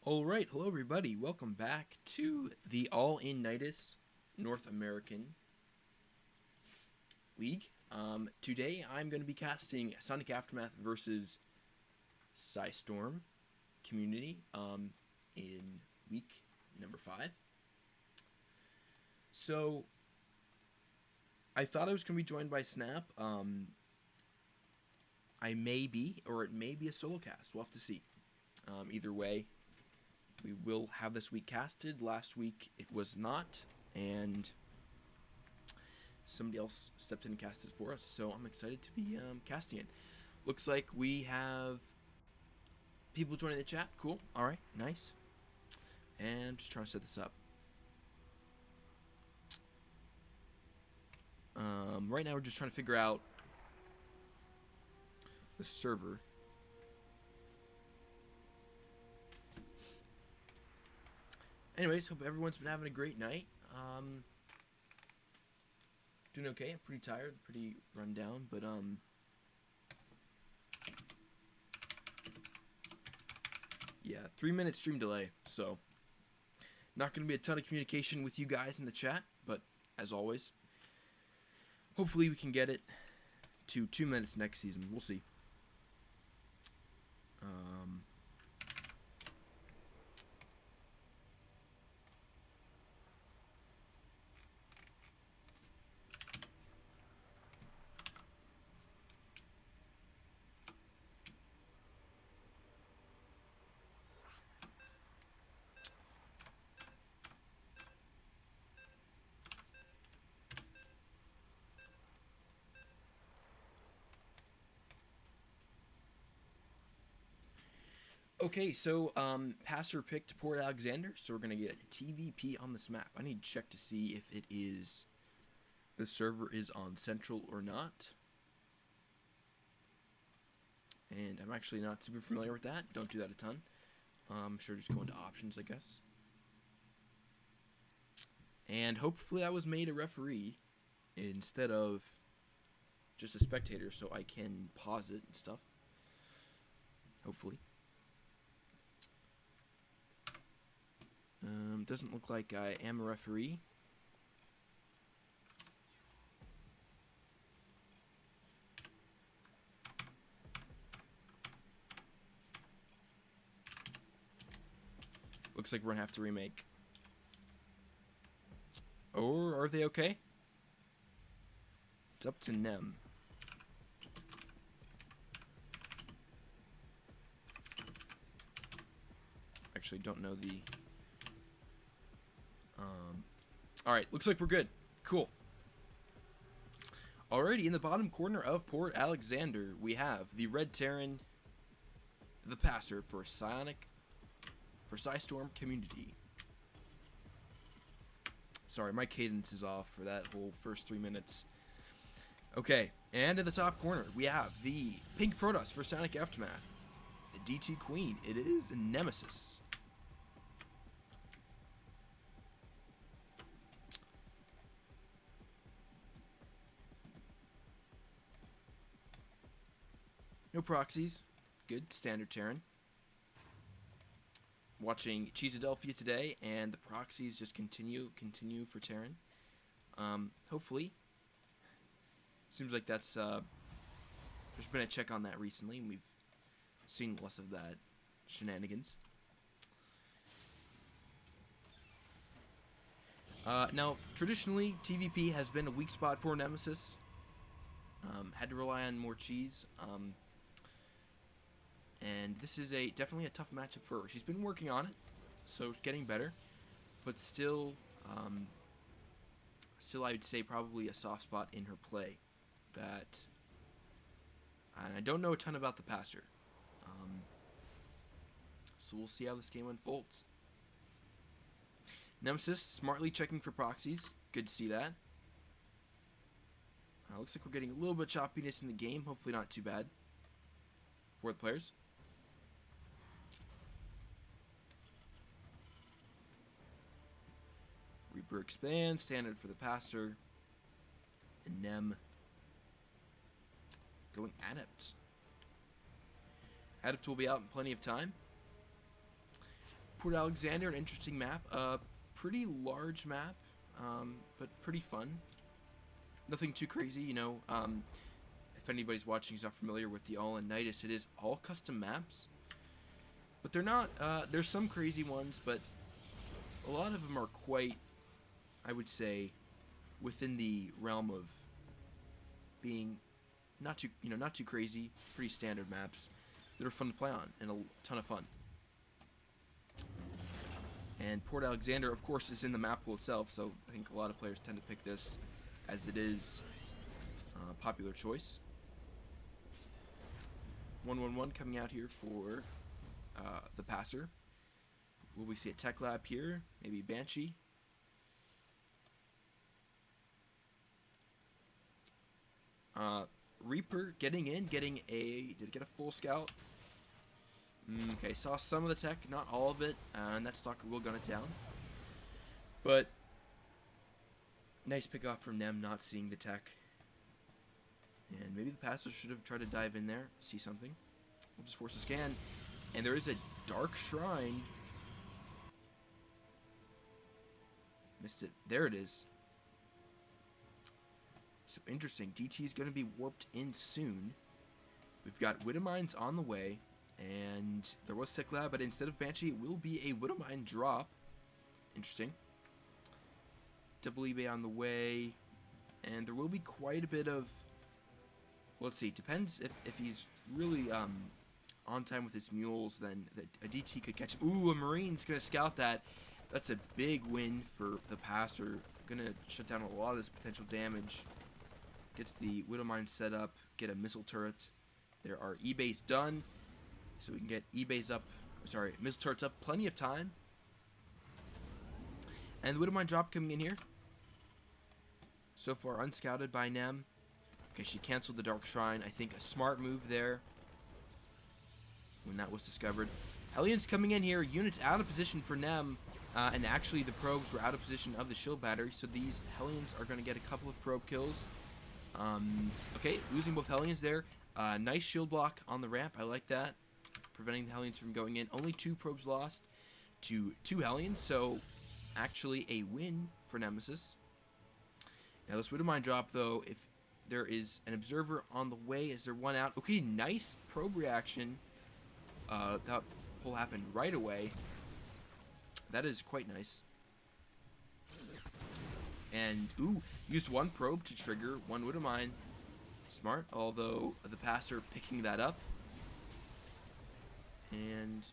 Alright, hello everybody, welcome back to the TheNydus North American League. Today I'm going to be casting Sonic Aftermath versus PSISTC community in week number 5. So, I thought I was going to be joined by Snap. I may be, or it may be a solo cast, we'll have to see. Either way, we will have this week casted. Last week it was not, and somebody else stepped in and casted for us, so I'm excited to be casting it. Looks like we have people joining the chat. Cool. Alright, nice. And just trying to set this up. Right now we're just trying to figure out the server. Anyways, hope everyone's been having a great night. Doing okay. I'm pretty tired, pretty run down, but yeah, 3-minute stream delay, so not going to be a ton of communication with you guys in the chat, but as always, hopefully we can get it to 2 minutes next season. We'll see. Okay, so Passer picked Port Alexander, so we're gonna get a TVP on this map. I need to check to see if it is the server is on Central or not. And I'm actually not super familiar with that. Don't do that a ton. I'm sure just go into options, I guess. And hopefully I was made a referee instead of just a spectator, so I can pause it and stuff. Hopefully. Doesn't look like I am a referee. Looks like we're gonna have to remake. Or are they okay? It's up to them. Actually, don't know the... Alright, looks like we're good. Cool. Alrighty, in the bottom corner of Port Alexander, we have the Red Terran, the passer for PSISTC community. Sorry, my cadence is off for that whole first 3 minutes. Okay, and in the top corner, we have the Pink Protoss for Sonic Aftermath, the DT Queen. It is Nemesis. No proxies. Good. Standard Terran. Watching Cheesadelphia today, and the proxies just continue for Terran. Hopefully. Seems like that's, there's been a check on that recently, and we've seen less of that shenanigans. Now, traditionally, TVP has been a weak spot for Nemesis. Had to rely on more cheese. And this is definitely a tough matchup for her. She's been working on it, so getting better, but still I would say probably a soft spot in her play. And I don't know a ton about the passer, so we'll see how this game unfolds. Nemesis smartly checking for proxies. Good to see that. Looks like we're getting a little bit of choppiness in the game. Hopefully not too bad for the players. Reaper expands, standard for the passer. And Nem going Adept. Adept will be out in plenty of time. Port Alexander, an interesting map. Pretty large map, but pretty fun. Nothing too crazy, you know. If anybody's watching who's not familiar with the TheNydus, it is all custom maps. But they're not, there's some crazy ones, but a lot of them are quite, I would say, within the realm of being not too crazy, pretty standard maps that are fun to play on and a ton of fun. And Port Alexander, of course, is in the map pool itself, so I think a lot of players tend to pick this as it is a popular choice. 1-1-1 coming out here for the passer. Will we see a Tech Lab here? Maybe Banshee. Reaper getting in, did it get a full scout? Okay, saw some of the tech, not all of it, and that stalker will gun it down. But nice pick off from Nem, not seeing the tech. And maybe the passer should have tried to dive in there, see something. We'll just force a scan. And there is a Dark Shrine. Missed it. There it is. So interesting. DT is going to be warped in soon. We've got Widowmines on the way. And there was Tech Lab, but instead of Banshee, it will be a Widowmine drop. Interesting. Double eBay on the way. And there will be quite a bit of... Well, let's see. Depends if he's really on time with his mules, then a DT could catch him. Ooh, a Marine's going to scout that. That's a big win for the passer. Going to shut down a lot of this potential damage. Gets the Widowmine set up. Get a missile turret. There are eBays done. So we can get eBays up. Sorry, missile turrets up. Plenty of time. And the Widowmine drop coming in here. So far unscouted by Nem. Okay, she canceled the Dark Shrine. I think a smart move there when that was discovered. Hellions coming in here. Units out of position for Nem. And actually the probes were out of position of the shield battery. So these Hellions are going to get a couple of probe kills. Okay, losing both Hellions there. Nice shield block on the ramp. I like that. Preventing the Hellions from going in. Only 2 probes lost to 2 Hellions. So actually a win for Nemesis. Now this Widowmine drop though, if there is an observer on the way, is there one out? Okay, nice probe reaction. That will happen right away. That is quite nice. And, ooh, used 1 probe to trigger 1 Widowmine. Smart, although the passer picking that up. And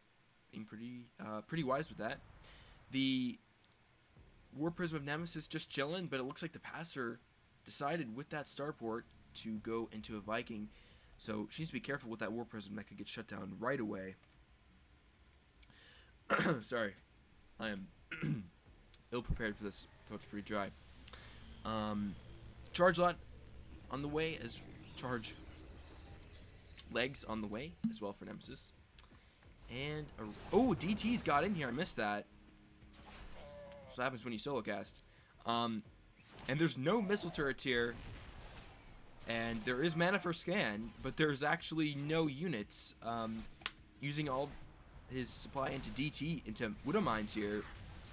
being pretty wise with that. The War Prism of Nemesis just chilling, but it looks like the passer decided with that starport to go into a Viking. So she needs to be careful with that War Prism that could get shut down right away. Sorry. I am ill-prepared for this. Throat's pretty dry. Charge lot on the way as charge legs on the way as well for Nemesis. And oh, DT's got in here. I missed that. That's what happens when you solo cast. And there's no missile turrets here. And there is mana for scan, but there's actually no units. Using all his supply into DT, into Widowmines here,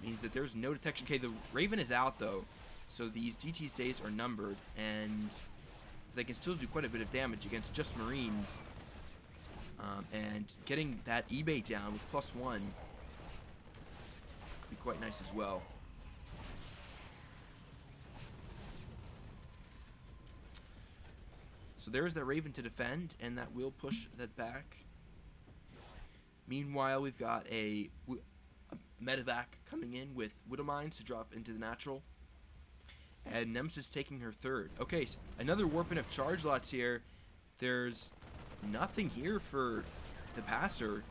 means that there's no detection. Okay, the Raven is out though, so these DT's days are numbered, and they can still do quite a bit of damage against just Marines. And getting that eBay down with +1 would be quite nice as well. So there's that Raven to defend, and that will push that back. Meanwhile, we've got a medevac coming in with Widow Mines to drop into the natural. And Nemesis taking her third. Okay, so another warping of charge lots here. There's nothing here for the passer.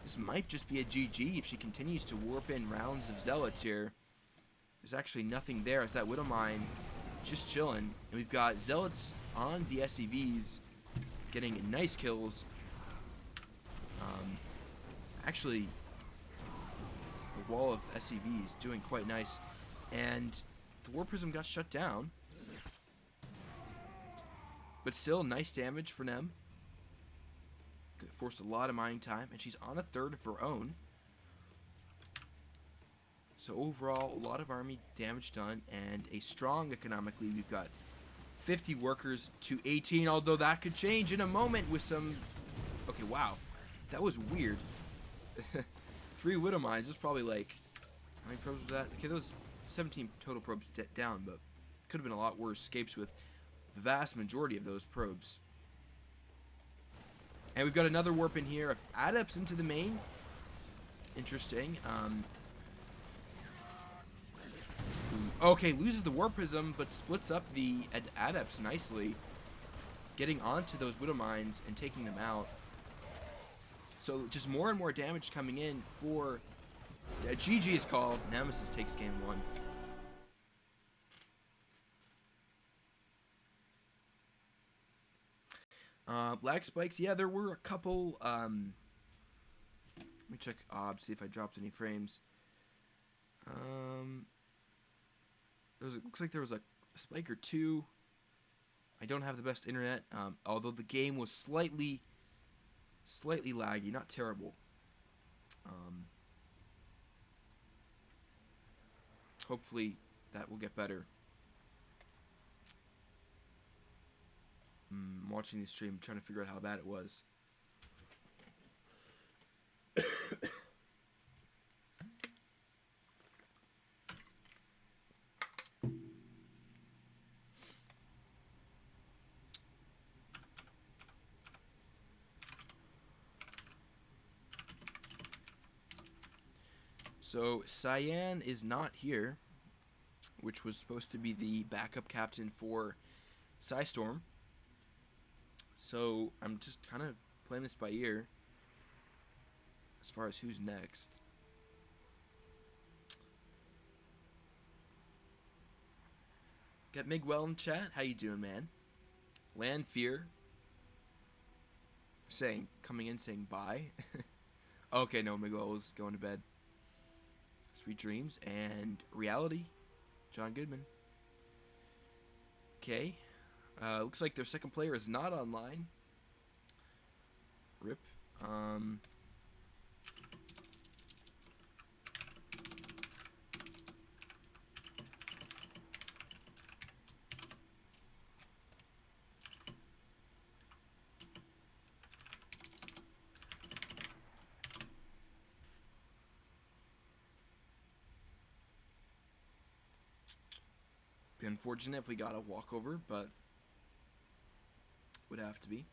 This might just be a GG if she continues to warp in rounds of Zealots here. There's actually nothing there as that Widow Mine just chilling. And we've got Zealots on the SCVs getting nice kills. Actually, the wall of SCVs doing quite nice. And the War Prism got shut down. But still, nice damage for Nem. Forced a lot of mining time, and she's on a third of her own. So overall, a lot of army damage done, and a strong economically. We've got 50 workers to 18, although that could change in a moment with some... Okay, wow. That was weird. 3 Widow Mines. That's probably like... How many probes was that? Okay, those 17 total probes down, but could have been a lot worse. Escapes with the vast majority of those probes. And we've got another warp in here of Adepts into the main. Interesting. Okay, loses the War Prism, but splits up the Adepts nicely. Getting onto those Widow Mines and taking them out. So just more and more damage coming in for... GG is called. Nemesis takes game 1. Lag spikes. Yeah, there were a couple... let me check OBS, see if I dropped any frames. It looks like there was a spike or two. I don't have the best internet, although the game was slightly laggy, not terrible. Hopefully that will get better. I'm watching the stream, trying to figure out how bad it was. So Cyan is not here, which was supposed to be the backup captain for Psystorm. So I'm just kind of playing this by ear as far as who's next. Got Miguel in chat. How you doing, man? Land Fear coming in saying bye. Okay, no, Miguel was going to bed. Sweet dreams and reality. John Goodman. Okay. Looks like their second player is not online. RIP. Be unfortunate if we got a walkover, but would have to be.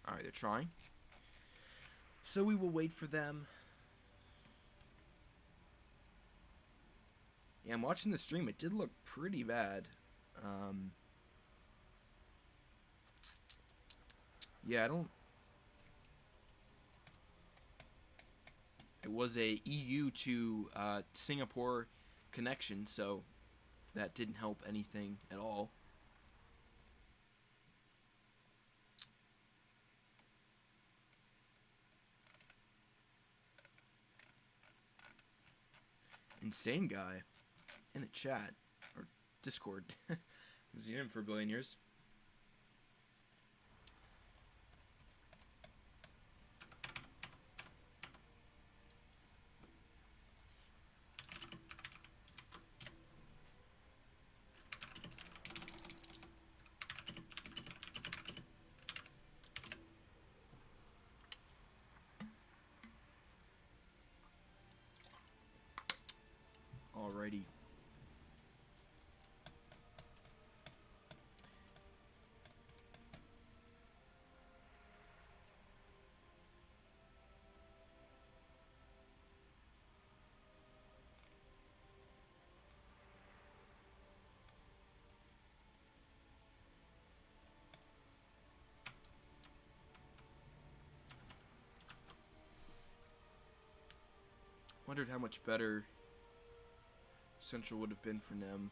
Alright, they're trying. So we will wait for them. Yeah, I'm watching the stream. It did look pretty bad. Yeah, I don't... It was a EU to Singapore connection, so that didn't help anything at all. Insane guy in the chat or Discord. Was he in for a billion years? Alrighty. Wondered how much better Central would have been for them.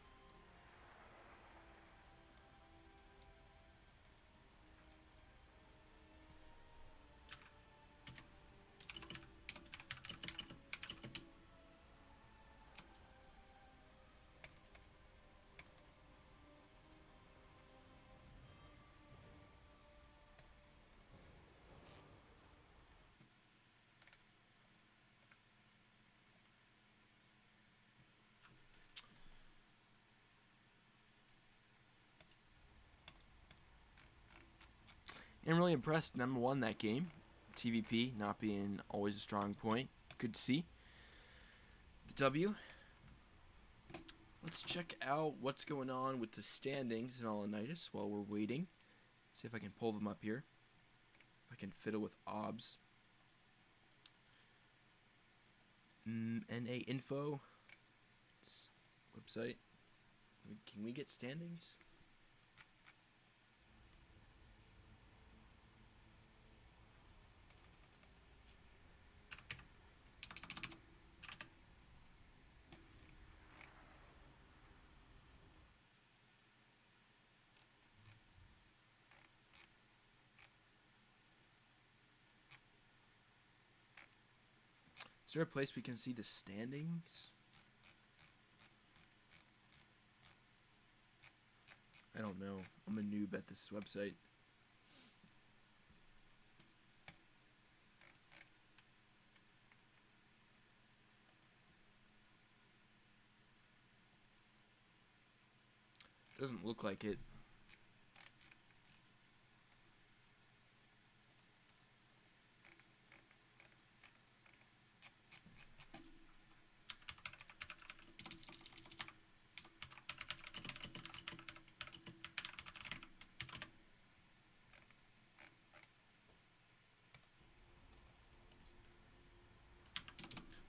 I'm really impressed. Number one that game. TVP not being always a strong point. Good to see. The W. Let's check out what's going on with the standings in TheNydus while we're waiting. See if I can pull them up here. If I can fiddle with OBS. NA info website. Can we get standings? Is there a place we can see the standings? I don't know. I'm a noob at this website. Doesn't look like it.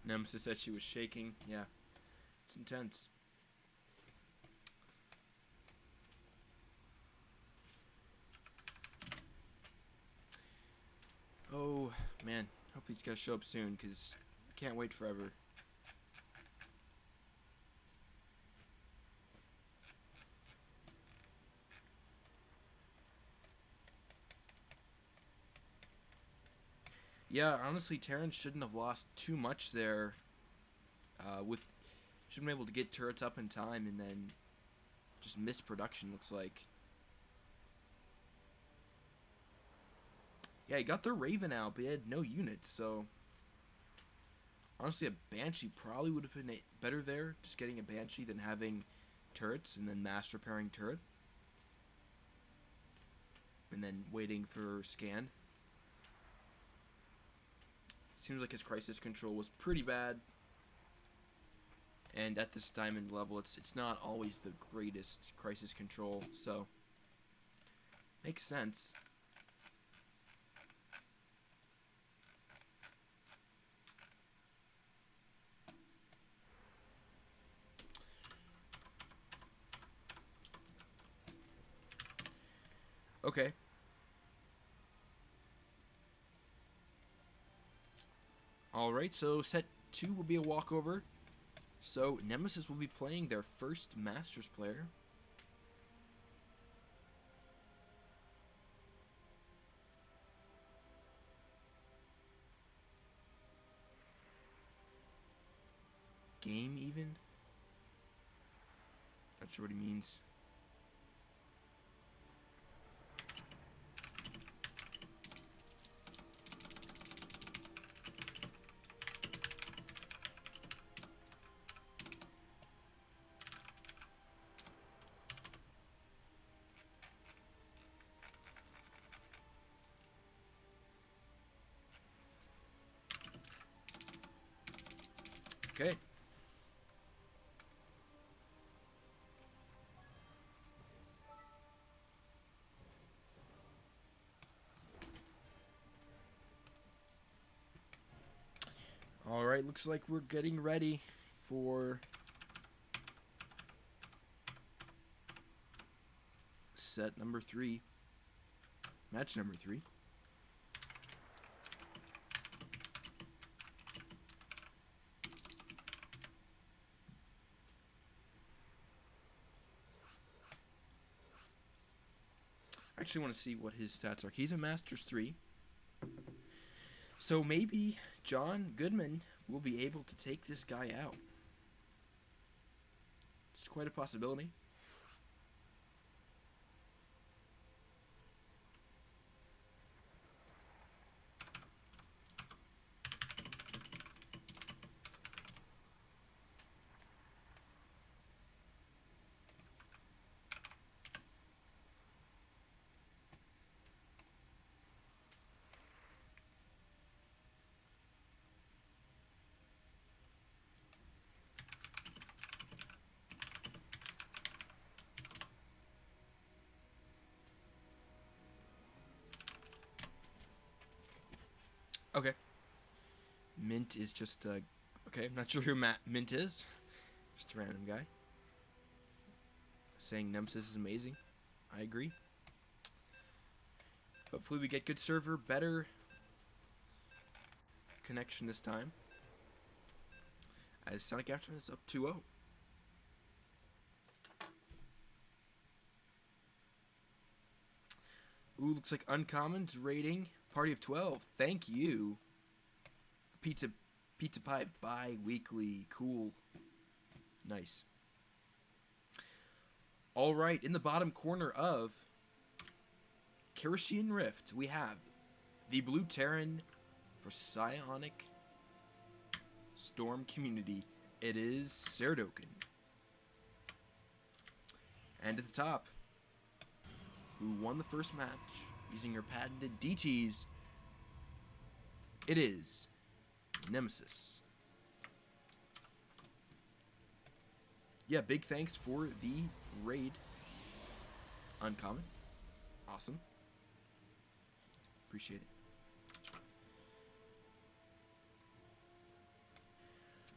Nemesis said she was shaking. Yeah, it's intense. Oh, man. Hope these guys show up soon, because I can't wait forever. Yeah, honestly, Terran shouldn't have lost too much there. Shouldn't be able to get turrets up in time, and then just miss production, looks like. Yeah, he got the Raven out, but he had no units, so... Honestly, a Banshee probably would have been better there, just getting a Banshee than having turrets, and then mass repairing turret. And then waiting for scan. Seems like his crisis control was pretty bad. And at this diamond level, it's not always the greatest crisis control, so... Makes sense. Okay. Alright, so set 2 will be a walkover. So Nemesis will be playing their first Masters player. Game even? Not sure what he means. Okay. Alright, looks like we're getting ready for set number 3. Match number 3. I actually want to see what his stats are. He's a Masters 3. So maybe John Goodman will be able to take this guy out. It's quite a possibility. Okay. Mint is just okay, I'm not sure who Mint is. Just a random guy. Saying Nemesis is amazing. I agree. Hopefully we get good server, better connection this time. As Sonic Aftermath is up 2-0. Ooh, looks like Uncommons rating. Party of 12. Thank you. Pizza Pie bi-weekly. Cool. Nice. Alright, in the bottom corner of Kerosene Rift, we have the Blue Terran for Psionic Storm Community. It is Saradokin. And at the top, who won the first match using her patented DTs, it is Nemesis. Yeah, big thanks for the raid. Uncommon. Awesome. Appreciate it.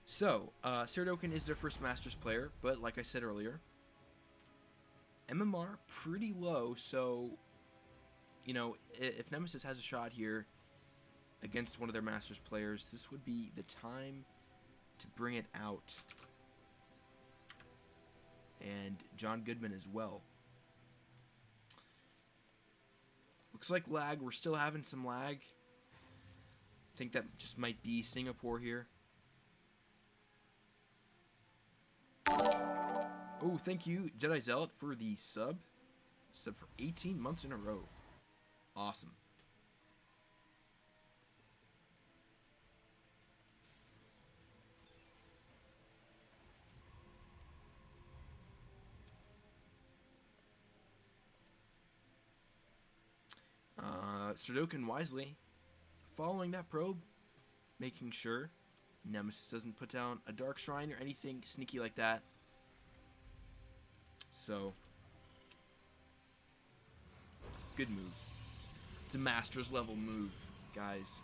So, Saradokin is their first Masters player, but like I said earlier, MMR pretty low, so, you know, if Nemesis has a shot here against one of their Masters players, this would be the time to bring it out. And John Goodman as well. Looks like lag. We're still having some lag. I think that just might be Singapore here. Oh, thank you, Jedi Zealot, for the sub. Sub for 18 months in a row. Awesome. Saradokin wisely following that probe, making sure Nemesis doesn't put down a Dark Shrine or anything sneaky like that. So, good move. It's a Masters level move, guys.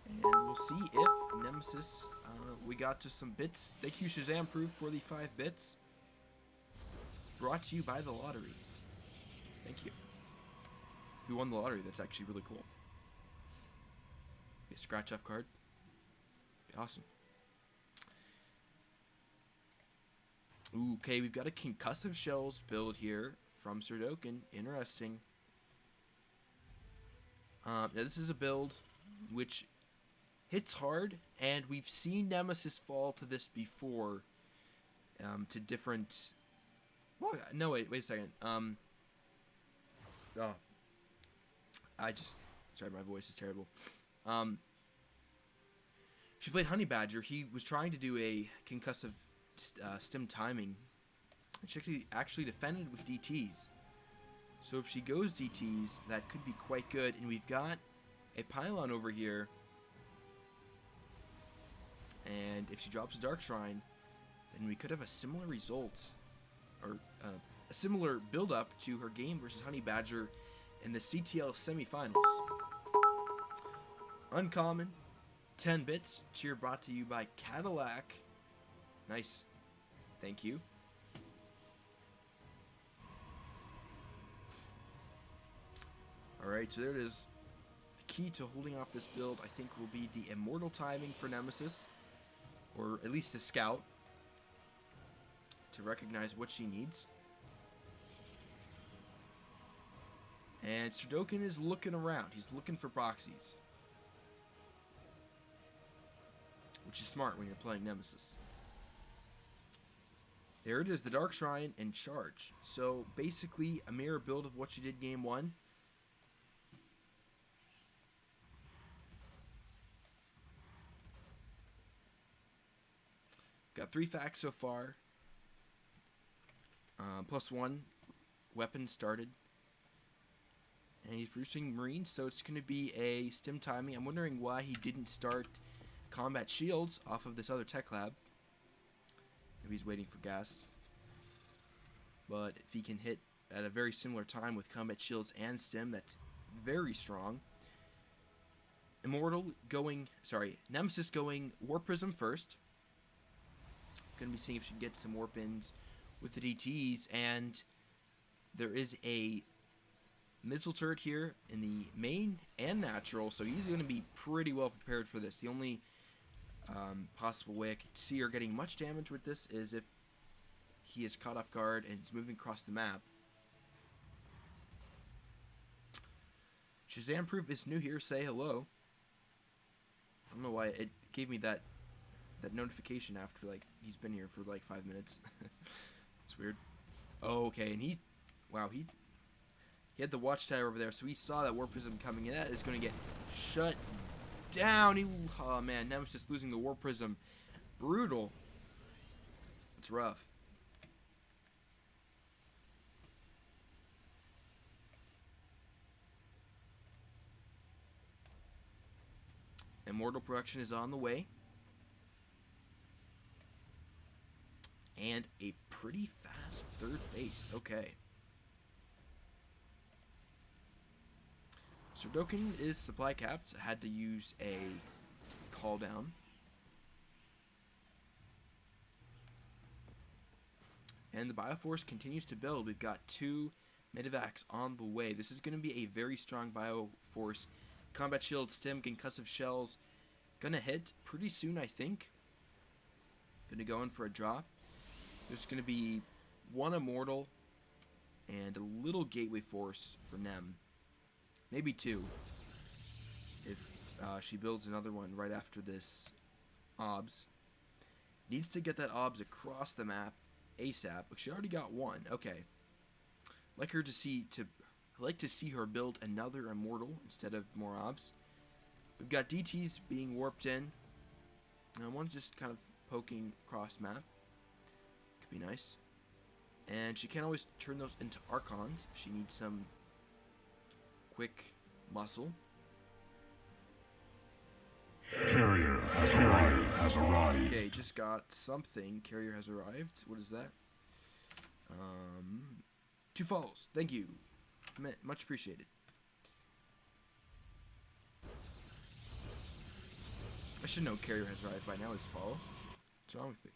And we'll see if Nemesis, we got just some bits. Thank you, Shazam Proof, for the 5 bits. Brought to you by the lottery. Thank you. If we won the lottery, that's actually really cool. A scratch off card. Be awesome. Ooh, okay, we've got a concussive shells build here from Saradokin. Interesting. Now this is a build which hits hard, and we've seen Nemesis fall to this before. To different. Well, no, wait a second. Sorry, my voice is terrible. She played Honey Badger. He was trying to do a concussive stim timing. And she actually defended with DTs. So if she goes DTs, that could be quite good. And we've got a pylon over here. And if she drops a Dark Shrine, then we could have a similar result. Or a similar build-up to her game versus Honey Badger in the CTL semifinals. Uncommon, 10 bits, cheer brought to you by Cadillac. Nice. Thank you. Alright, so there it is. The key to holding off this build, I think, will be the immortal timing for Nemesis. Or at least a scout. To recognize what she needs. And Sudoku is looking around. He's looking for proxies. Which is smart when you're playing Nemesis. There it is, the Dark Shrine and Charge. So basically a mirror build of what she did game 1. Got 3 facts so far. +1 weapon started. And he's producing Marines, so it's going to be a stim timing. I'm wondering why he didn't start combat shields off of this other tech lab. Maybe he's waiting for gas. But if he can hit at a very similar time with combat shields and stim, that's very strong. Nemesis going Warp Prism first. Going to be seeing if she can get some warp ins with the DTs, and there is a missile turret here in the main and natural, so he's going to be pretty well prepared for this. The only possible way I could see her getting much damage with this is if he is caught off guard and is moving across the map. Shazam Proof is new here. Say hello. I don't know why it gave me that notification after, like, he's been here for like 5 minutes. It's weird. Oh, okay, and he had the watchtower over there, so he saw that Warp Prism coming in. That is going to get shut down. Oh man, Nemesis losing the Warp Prism. Brutal. It's rough. Immortal production is on the way. And a pretty fast third base. Okay. Sudoku is supply capped. Had to use a call down. And the Bioforce continues to build. We've got 2 Medivacs on the way. This is going to be a very strong Bioforce. Combat shield, stim, concussive shells. Gonna hit pretty soon, I think. Gonna go in for a drop. There's gonna be 1 Immortal and a little Gateway Force for Nem. Maybe 2. If she builds another one right after this OBS. Needs to get that OBS across the map ASAP. But she already got 1. Okay. Like to see her build another Immortal instead of more OBS. We've got DTs being warped in. And one's just kind of poking across map. Could be nice. And she can always turn those into Archons if she needs some quick muscle. Carrier has arrived. Okay, just got something. Carrier has arrived. What is that? 2 follows. Thank you. Much appreciated. I should know Carrier has arrived by now. It's follow. What's wrong with me?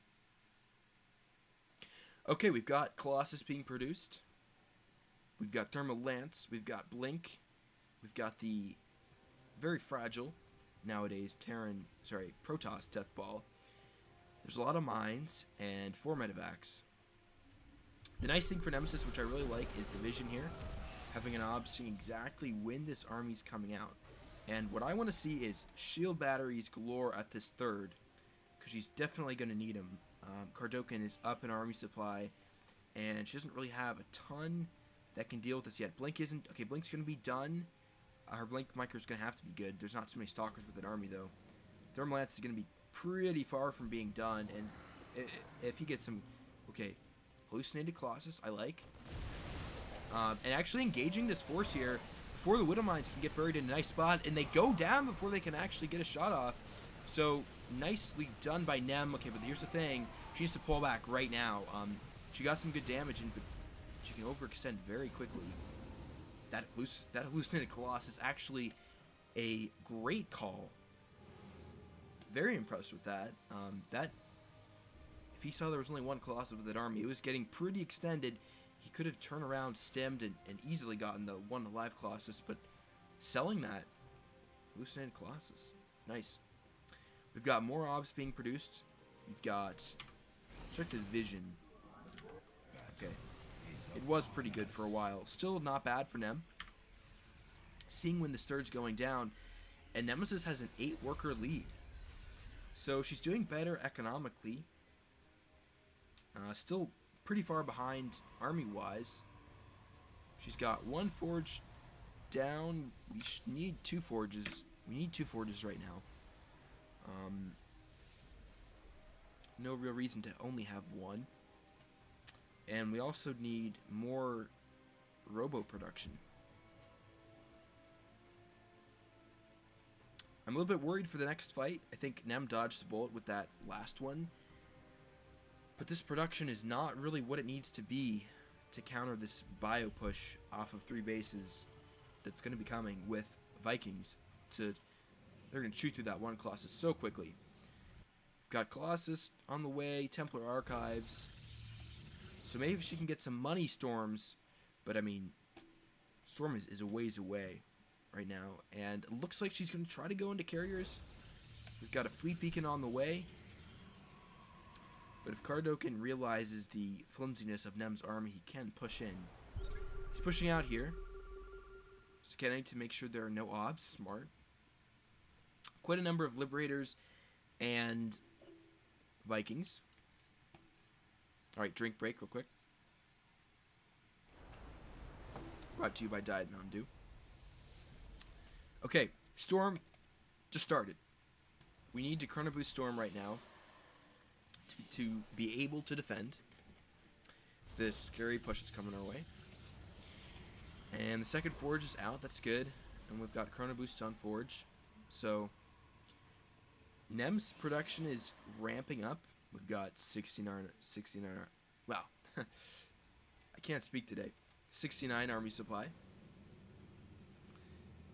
Okay, we've got Colossus being produced. We've got Thermal Lance. We've got Blink. We've got the very fragile nowadays Protoss Death Ball. There's a lot of mines and 4 Medivacs. The nice thing for Nemesis, which I really like, is the vision here. Having an OBS seeing exactly when this army's coming out. And what I want to see is shield batteries galore at this third, because she's definitely going to need them. Kardokin is up in army supply, and she doesn't really have a ton that can deal with this yet. Blink isn't. Okay, Blink's going to be done. Her Blink micro is going to have to be good. There's not too many stalkers with an army, though. Thermal Lance is going to be pretty far from being done, and if he gets some... Okay, Hallucinated Colossus, I like. And actually engaging this force here before the Widow Mines can get buried in a nice spot, and they go down before they can actually get a shot off. So, nicely done by Nem. Okay, but here's the thing. She needs to pull back right now. She got some good damage, but she can overextend very quickly. That Hallucinated Colossus, actually a great call. Very impressed with that. If he saw there was only 1 Colossus with that army, it was getting pretty extended. He could have turned around, stemmed, and easily gotten the 1 alive Colossus, but selling that Hallucinated Colossus. Nice. We've got more OBS being produced. We've got Restricted Vision. Okay. It was pretty good for a while. Still not bad for Nem. seeing when the sturge's going down, and Nemesis has an 8-worker lead. So she's doing better economically. Still pretty far behind army-wise. She's got 1 forge down. We need 2 forges. We need 2 forges right now. No real reason to only have 1. And we also need more robo production. I'm a little bit worried for the next fight. I think Nem dodged the bullet with that last one. But this production is not really what it needs to be to counter this bio push off of 3 bases that's going to be coming with Vikings. They're going to shoot through that one Colossus so quickly. We've got Colossus on the way, Templar Archives. So maybe she can get some money storms. But I mean, Storm is a ways away right now. And it looks like she's going to try to go into carriers. We've got a fleet beacon on the way. But if Kardokin realizes the flimsiness of Nem's army, he can push in. He's pushing out here. Scanning to make sure there are no obs. Smart. Quite a number of Liberators and Vikings. Alright, drink break real quick. Brought to you by Diet Mountain Dew. Okay, Storm just started. We need to Chrono Boost Storm right now to be able to defend this scary push that's coming our way. And the second Forge is out, that's good. And we've got Chrono Boost on Forge. So, Nem's production is ramping up. We've got 69, wow, I can't speak today. 69 army supply.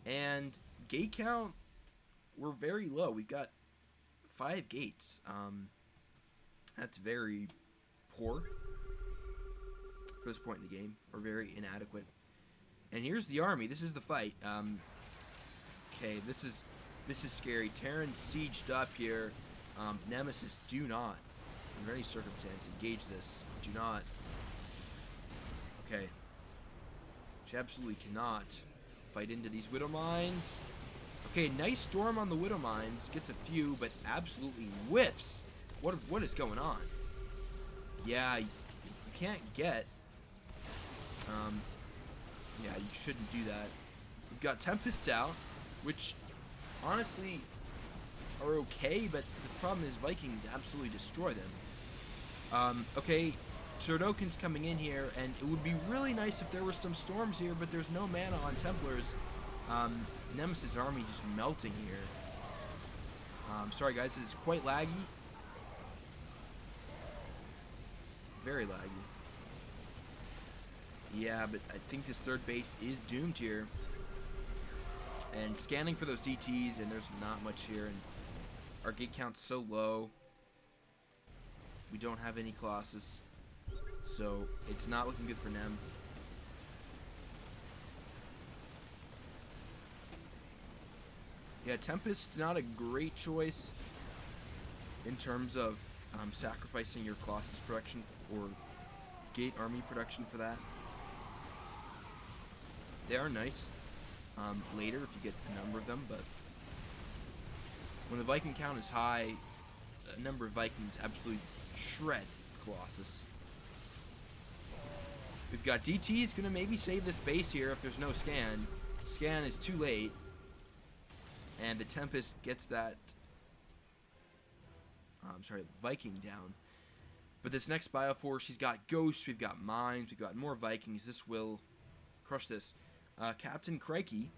And gate count, we're very low. We've got 5 gates. That's very poor for this point in the game, or very inadequate. And here's the army. This is the fight. Okay, this is scary. Terran's sieged up here. Nemesis, do not, under any circumstance, engage this. Do not. Okay. She absolutely cannot fight into these Widow Mines. Okay, nice storm on the Widow Mines. Gets a few, but absolutely whiffs. What is going on? Yeah, you can't get. Yeah, you shouldn't do that. We've got Tempests out, which honestly are okay, but the problem is Vikings absolutely destroy them. Okay, Turdokin's coming in here, and it would be really nice if there were some storms here, but there's no mana on Templars. Nemesis army just melting here. Sorry guys, this is quite laggy. Very laggy. Yeah, but I think this third base is doomed here. And scanning for those DTs, and there's not much here, and our gate count's so low. We don't have any Colossus, so it's not looking good for Nem. Yeah, Tempest, not a great choice in terms of sacrificing your Colossus production or gate army production for that. They are nice later if you get a number of them, but when the Viking count is high, a number of Vikings absolutely shred Colossus. We've got DT's gonna maybe save this base here if there's no scan. Scan is too late, and the Tempest gets that Viking down. But this next Bioforce, she's got Ghosts, we've got Mines, we've got more Vikings. This will crush this. Captain Crikey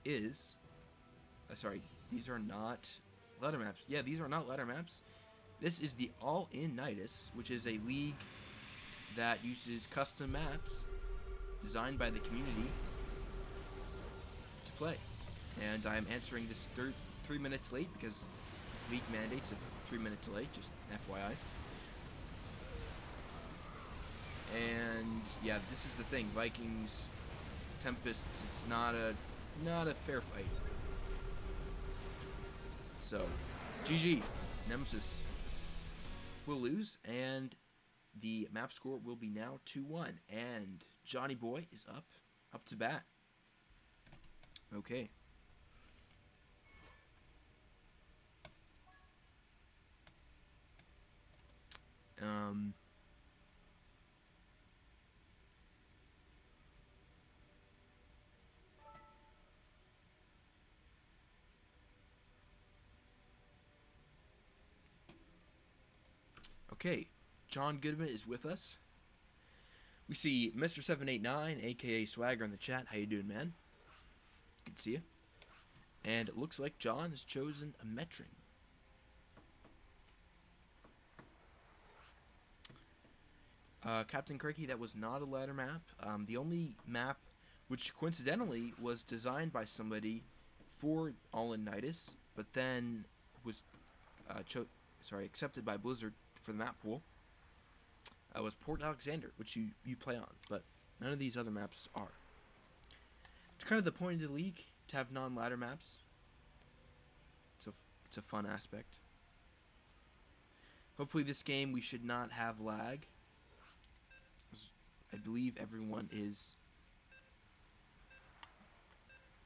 is... sorry, these are not ladder maps. Yeah, these are not ladder maps. This is the All-In Nydus, which is a league that uses custom maps designed by the community to play. And I'm answering this 3 minutes late because league mandates are 3 minutes late, just FYI. And yeah, this is the thing. Vikings, Tempests, it's not a fair fight. So, GG. Nemesis will lose, and the map score will be now 2-1. And Johnny Boy is up. up to bat. Okay. Okay, John Goodman is with us. We see Mr. 789, aka Swagger, in the chat. How you doing, man? Good to see you. And it looks like John has chosen a Metron. Captain Kirky, that was not a ladder map. The only map, which coincidentally was designed by somebody for TheNydus, but then was accepted by Blizzard for the map pool, was Port Alexander, which you play on, but none of these other maps are. It's kind of the point of the league to have non-ladder maps. It's a fun aspect. Hopefully this game we should not have lag. I believe everyone is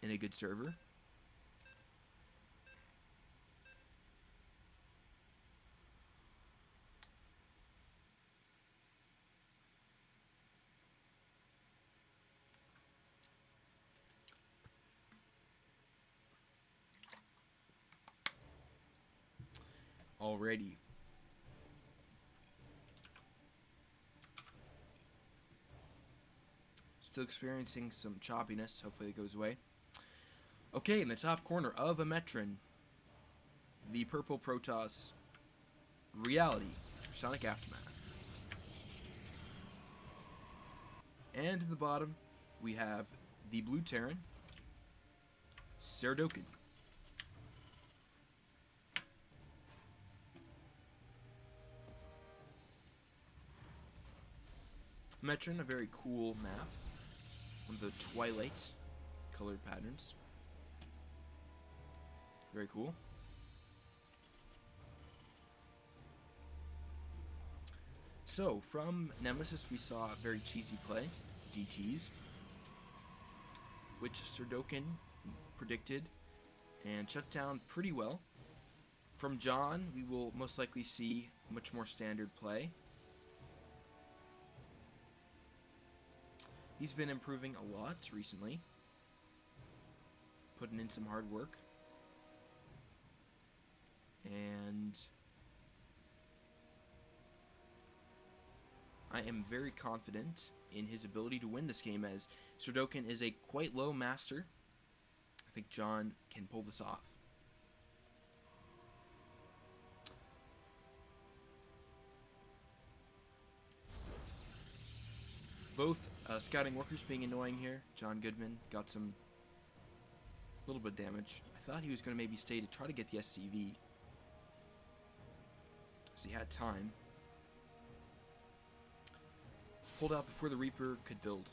in a good server. Alrighty. Still experiencing some choppiness. Hopefully it goes away. Okay, in the top corner of a Metron, the purple Protoss Reality Sonic Aftermath. And in the bottom, we have the blue Terran Saradokin. Metron, a very cool map. One of the twilight colored patterns. Very cool. So, from Nemesis we saw a very cheesy play, DTs, which Saradokin predicted and shut down pretty well. From John, we will most likely see much more standard play. He's been improving a lot recently, putting in some hard work, and I am very confident in his ability to win this game, as Saradokin is a quite low master. I think John can pull this off. Both scouting workers being annoying here. John Goodman got some little bit of damage. I thought he was going to maybe stay to try to get the SCV, because he had time. Pulled out before the Reaper could build.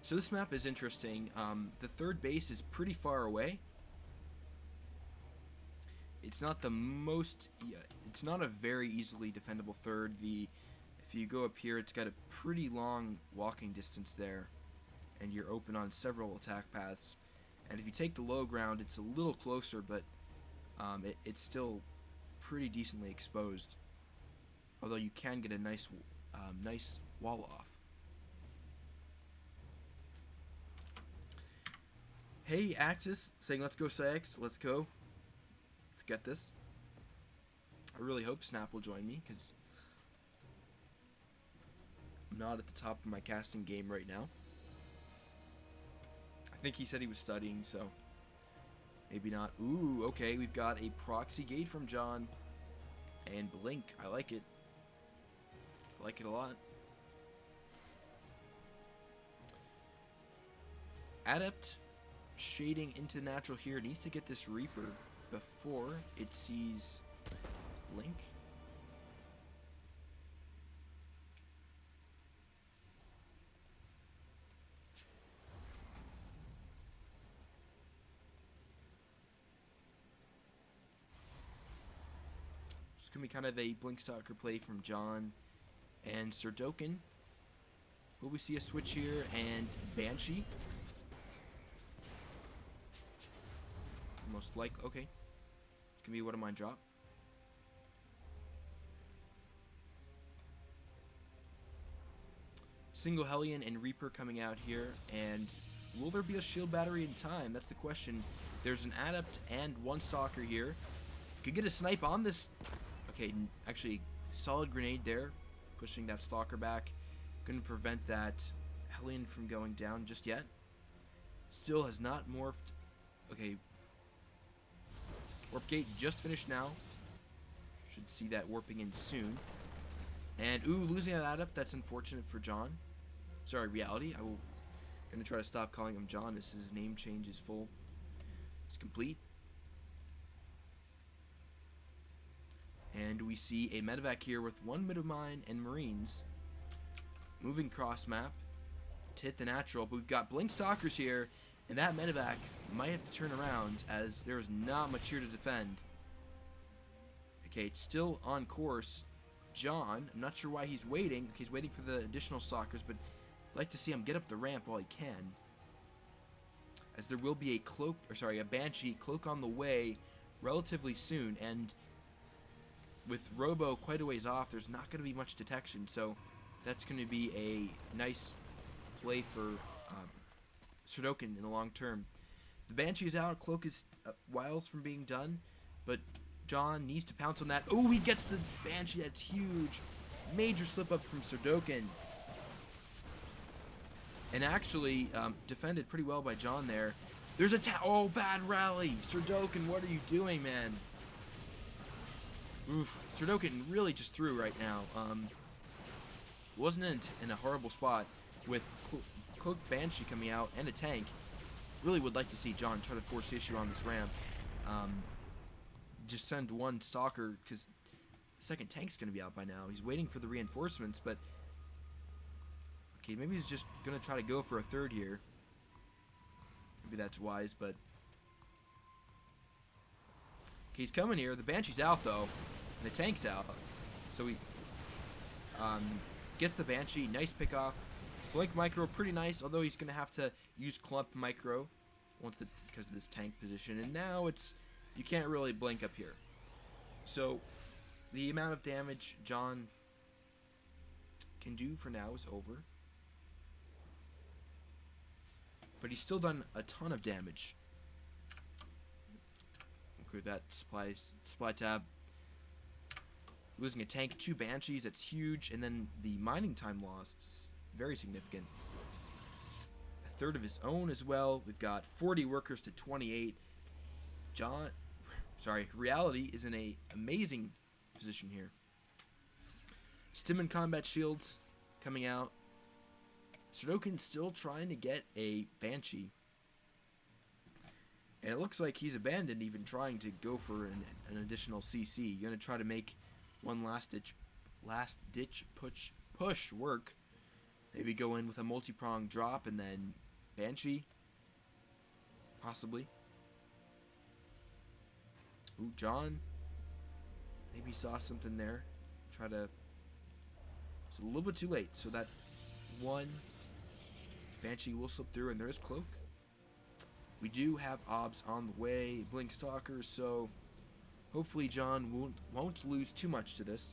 So this map is interesting. The third base is pretty far away. It's not the most... it's not a very easily defendable third. If you go up here, it's got a pretty long walking distance there, and you're open on several attack paths. And if you take the low ground, it's a little closer, but it's still pretty decently exposed. Although you can get a nice wall off. Hey, Axis, saying let's go PsiX, let's go. Let's get this. I really hope Snap will join me, because I'm not at the top of my casting game right now. I think he said he was studying, so maybe not. Ooh, okay, we've got a proxy gate from John. And Blink, I like it. I like it a lot. Adept shading into natural here. Needs to get this Reaper before it sees Blink. It's going to be kind of a Blink Stalker play from John. And Surdokin. Will we see a switch here? And Banshee. Most likely. Okay. Can be what am I drop? Single Hellion and Reaper coming out here, and will there be a shield battery in time? That's the question. There's an Adept and one Stalker here. Could get a snipe on this. Okay, actually, solid grenade there, pushing that Stalker back. Couldn't prevent that Hellion from going down just yet. Still has not morphed. Okay. Warp gate just finished now. Should see that warping in soon. And, ooh, losing that Adept. That's unfortunate for John. Sorry, Reality. I'm going to try to stop calling him John as his name change is full. It's complete. And we see a medevac here with one Midmine and Marines. Moving cross map to hit the natural. But we've got Blink Stalkers here. And that medevac might have to turn around as there is not much here to defend. Okay, it's still on course. John, I'm not sure why he's waiting. He's waiting for the additional Stalkers, but I'd like to see him get up the ramp while he can. As there will be a Banshee cloak on the way relatively soon, and with Robo quite a ways off, there's not going to be much detection, so that's going to be a nice play for Surdokin in the long term. The Banshee is out, cloak is whiles from being done, but John needs to pounce on that. Oh, he gets the Banshee. That's huge. Major slip up from Surdokin. And actually defended pretty well by John there. There's a oh, bad rally. Surdokin, what are you doing, man? Oof. Surdokin really just threw right now. Wasn't in a horrible spot with Cloak Banshee coming out and a tank. Really would like to see John try to force the issue on this ramp. Just send one Stalker, because the second tank's going to be out by now. He's waiting for the reinforcements, but okay, maybe he's just going to try to go for a third here. Maybe that's wise, but okay, he's coming here. The Banshee's out, though, and the tank's out. So he gets the Banshee. Nice pick off. Blink Micro, pretty nice, although he's going to have to use Clump Micro because of this tank position. And now you can't really blink up here. So the amount of damage John can do for now is over. But he's still done a ton of damage. Include that supply tab. Losing a tank, 2 Banshees, that's huge. And then the mining time lost is very significant. A third of his own as well. We've got 40 workers to 28. Reality is in a amazing position here. Stim and combat shields coming out. Surdokin still trying to get a Banshee. And it looks like he's abandoned even trying to go for an additional CC. You're going to try to make one last ditch push work. Maybe go in with a multi-prong drop and then Banshee. Possibly. Ooh, John. Maybe saw something there. It's a little bit too late. So that one Banshee will slip through, and there's Cloak. We do have obs on the way, Blink Stalkers, so hopefully John won't lose too much to this.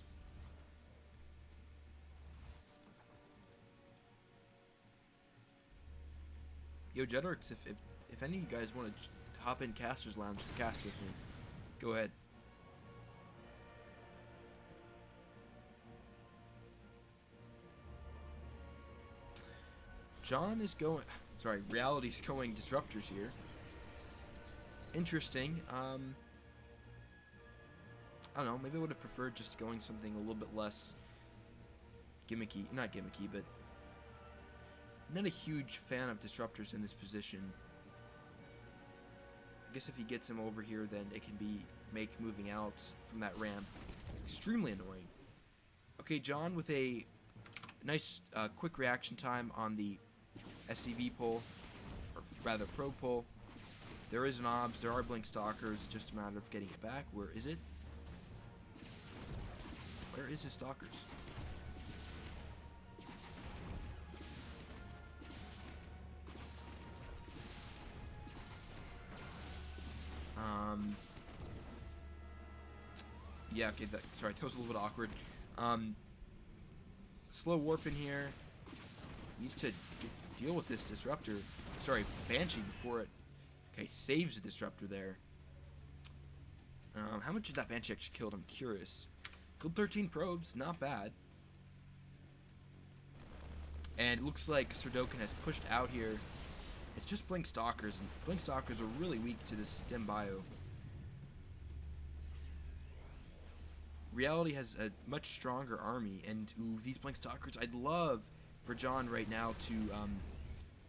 Yo, Jetrix, if any of you guys want to hop in Caster's Lounge to cast with me, go ahead. Reality's going Disruptors here. Interesting. I don't know, maybe I would have preferred just going something a little bit less gimmicky. Not gimmicky, but not a huge fan of Disruptors in this position. I guess if he gets him over here, then it can make moving out from that ramp extremely annoying. Okay, John with a nice quick reaction time on the SCV pull, or rather pro pull. There is an obs, there are Blink Stalkers, it's just a matter of getting it back. Where is it? Where is his Stalkers? yeah, okay, sorry, that was a little bit awkward. Slow warp in here. Needs to deal with this disruptor. Sorry, Banshee before it. Okay, saves the disruptor there. How much did that Banshee actually kill? I'm curious. Killed 13 probes, not bad. And it looks like Serdokin has pushed out here. It's just Blink Stalkers, and Blink Stalkers are really weak to this stem bio. Reality has a much stronger army, and ooh, these Blink Stalkers, I'd love for John right now to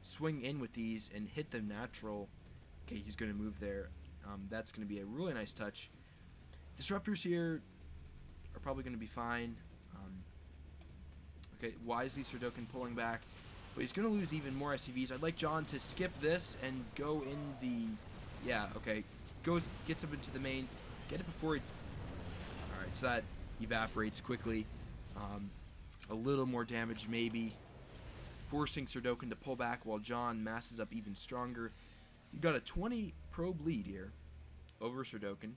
swing in with these and hit them natural. Okay, he's going to move there. That's going to be a really nice touch. Disruptors here are probably going to be fine. Okay, wisely Serdokin pulling back, but he's going to lose even more SCVs. I'd like John to skip this and go in the... Yeah, okay. Gets up into the main. Get it before he... Alright, so that evaporates quickly. A little more damage maybe. Forcing Serdokin to pull back while John masses up even stronger. You got a 20 probe lead here over Serdokin.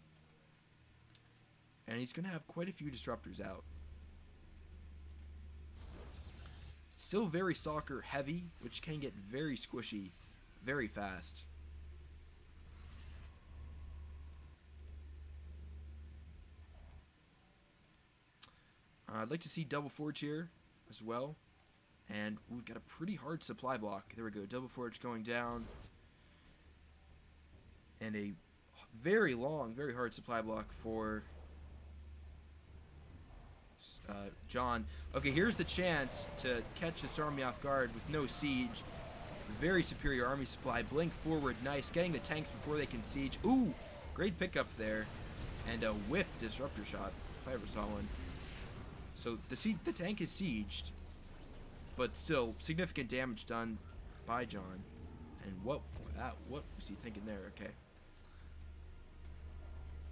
And he's going to have quite a few disruptors out. Still very Stalker heavy, which can get very squishy very fast. I'd like to see Double Forge here as well. And we've got a pretty hard supply block. There we go. Double Forge going down. And a very long, very hard supply block for John. Okay, here's the chance to catch this army off guard with no siege. Very superior army supply. Blink forward, nice. Getting the tanks before they can siege. Ooh, great pickup there. And a whiff disruptor shot, if I ever saw one. So the tank is sieged, but still significant damage done by John. And what was he thinking there? Okay.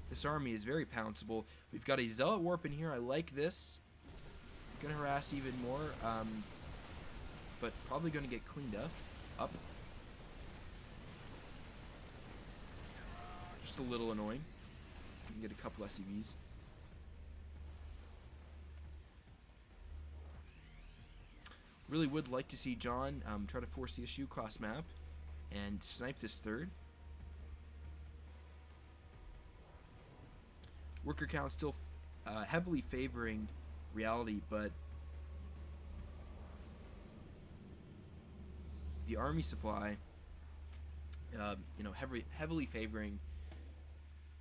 This army is very pounceable. We've got a Zealot Warp in here. I like this. Gonna harass even more, but probably gonna get cleaned up. Just a little annoying. You can get a couple SCVs. Really would like to see John try to force the issue cross map and snipe this third. Worker count still heavily favoring Reality, but the army supply, you know, heavily favoring.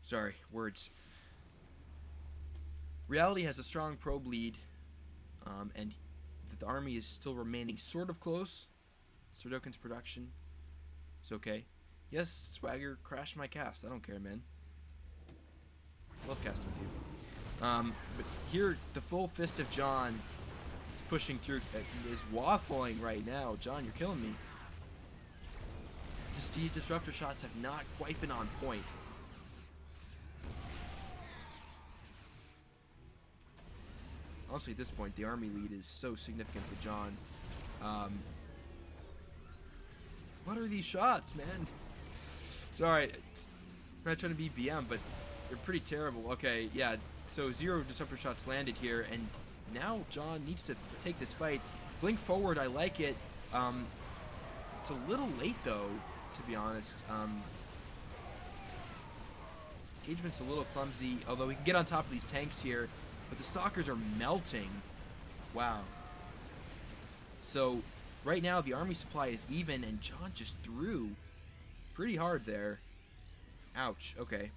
Sorry, words. Reality has a strong probe lead, and the army is still remaining sort of close. Serdokin's production is okay. Yes, Swagger, crash my cast. I don't care, man. Love casting with you. But here, the full fist of John is pushing through, is waffling right now. John, you're killing me. Just these disruptor shots have not quite been on point. Honestly, at this point, the army lead is so significant for John. What are these shots, man? Sorry, I'm not trying to be BM, but they're pretty terrible. Okay, yeah, so 0 disruptor shots landed here, and now John needs to take this fight. Blink forward, I like it. It's a little late, though, to be honest. Engagement's a little clumsy, although we can get on top of these tanks here, but the Stalkers are melting. Wow. So, right now, the army supply is even, and John just threw pretty hard there. Ouch, okay.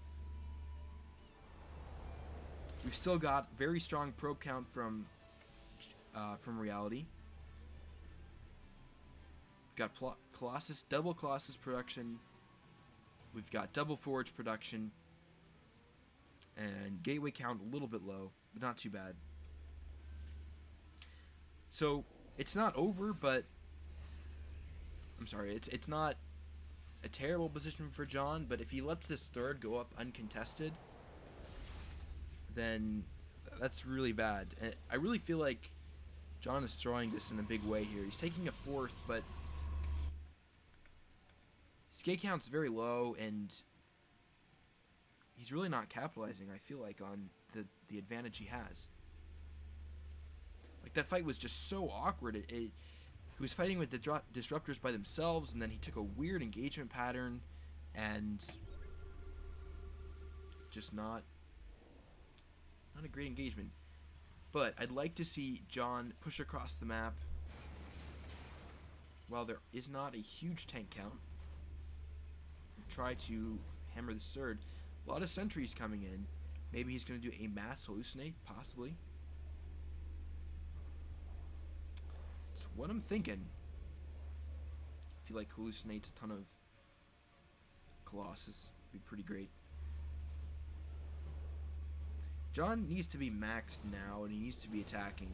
We've still got very strong probe count from Reality. We've got Colossus, double Colossus production. We've got double Forge production. And Gateway count a little bit low, but not too bad. So, it's not over, but... I'm sorry, it's not a terrible position for John, but if he lets this third go up uncontested, then that's really bad. And I really feel like John is throwing this in a big way here. He's taking a fourth, but his gate count's very low, and he's really not capitalizing, I feel like, on the advantage he has. Like, that fight was just so awkward. He was fighting with the disruptors by themselves, and then he took a weird engagement pattern, and just not a great engagement. But I'd like to see John push across the map. While there is not a huge tank count, try to hammer the Surd. A lot of sentries coming in. Maybe he's going to do a mass hallucinate, possibly. That's what I'm thinking. I feel like hallucinates a ton of Colossus. Would be pretty great. John needs to be maxed now, and he needs to be attacking.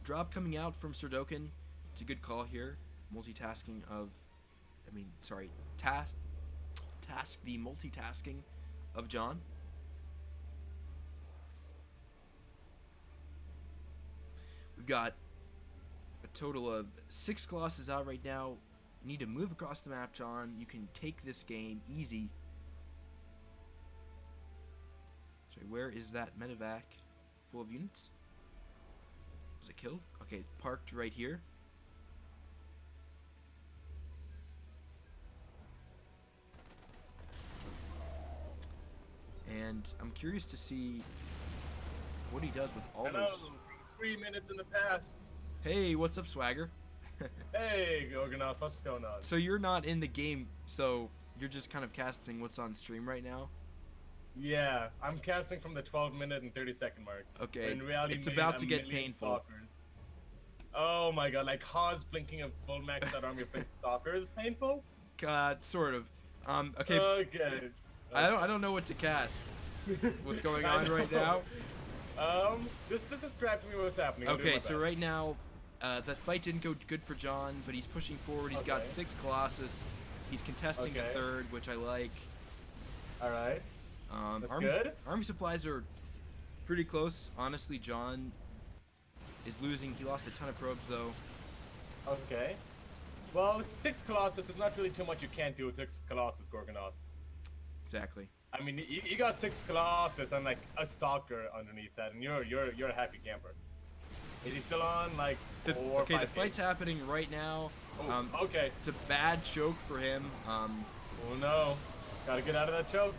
Drop coming out from Surdokin. It's a good call here. Multitasking of... task the multitasking of John. We've got a total of 6 Colossus out right now. You need to move across the map, John. You can take this game easy. Sorry, where is that medevac full of units? Was it killed? Okay, parked right here. And I'm curious to see what he does with all those. 3 minutes in the past. Hey, what's up, Swagger? Hey, Gorgonoff, what's going on? So you're not in the game, so you're just kind of casting what's on stream right now? Yeah, I'm casting from the 12-minute and 30-second mark. Okay, in reality, it's about to get painful. Stalkers. Oh my god, like Haas blinking a full max that army of stalkers painful? God, sort of. Okay. Okay. I don't know what to cast. What's going on right now? Just describe to me what's happening. Okay, so right now, that fight didn't go good for John, but he's pushing forward. He's got 6 Colossus. He's contesting the 3rd, which I like. All right. That's good. Army supplies are pretty close. Honestly, John is losing. He lost a ton of probes, though. Okay. Well, 6 Colossus is not really too much you can't do with 6 Colossus, Gorgonoff. Exactly. I mean, you got 6 Colossus and like a Stalker underneath that, and you're a happy camper. Is he still on? Like the fight's happening right now. Okay. It's a bad choke for him. Oh no, gotta get out of that choke.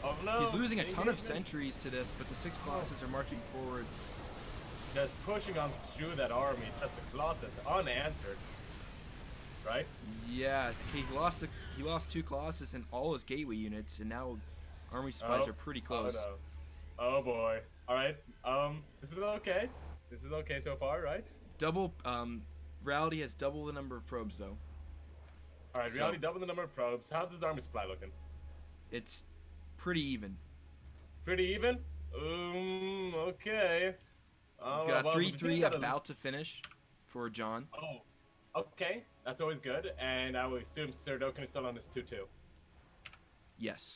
Oh no. He's losing a ton of sentries to this, but the 6 Colossus are marching forward. Just pushing on through that army. That's the Colossus unanswered. Right? Yeah. Okay, he lost 2 Colossus and all his gateway units, and now army supplies are pretty close. Oh no. Oh boy. All right. This is okay. This is okay so far, right? Reality has double the number of probes, though. All right, Reality double the number of probes. How's this army supply looking? It's pretty even. Pretty even? Okay. We've got 3-3 about to finish for John. Oh, okay. That's always good. And I would assume Surdokin is still on his 2-2. Yes.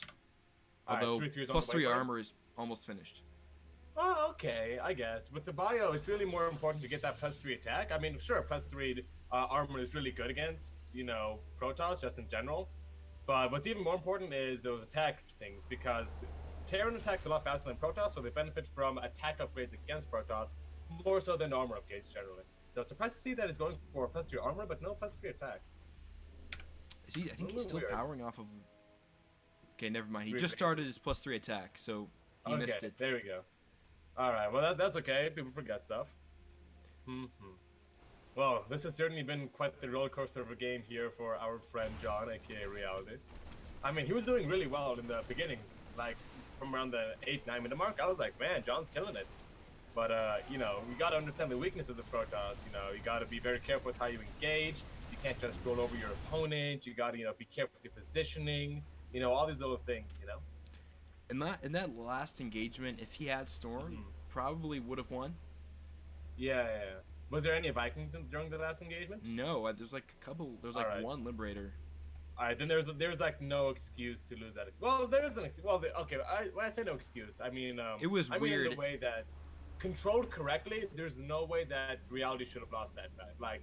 All Although right, 3-3 plus 3 armor is almost finished. Oh, okay, I guess. With the bio, it's really more important to get that plus 3 attack. I mean, sure, plus 3 armor is really good against, Protoss, just in general. But what's even more important is those attack things, because Terran attacks a lot faster than Protoss, so they benefit from attack upgrades against Protoss, more so than armor upgrades generally. So surprised to see that he's going for plus 3 armor, but no plus 3 attack. I think he's still powering off of... Okay, never mind. He Weird just started his plus 3 attack, so he missed it. There we go. Alright, well that's okay. People forget stuff. Well, this has certainly been quite the roller coaster of a game here for our friend John, aka Reality. I mean, he was doing really well in the beginning, like from around the 8-9 minute mark. I was like, man, John's killing it. But you gotta understand the weaknesses of Protoss. You gotta be very careful with how you engage. You can't just roll over your opponent. You gotta, be careful with your positioning. All these little things. In that last engagement, if he had Storm, probably would have won. Yeah. Was there any Vikings during the last engagement? No, there's like a couple. There's like one Liberator. All right, then there's like no excuse to lose that. Well, there is an excuse. Well, okay. When I say no excuse, I mean it was weird. Mean in the way that controlled correctly, there's no way that Reality should have lost that fight. Like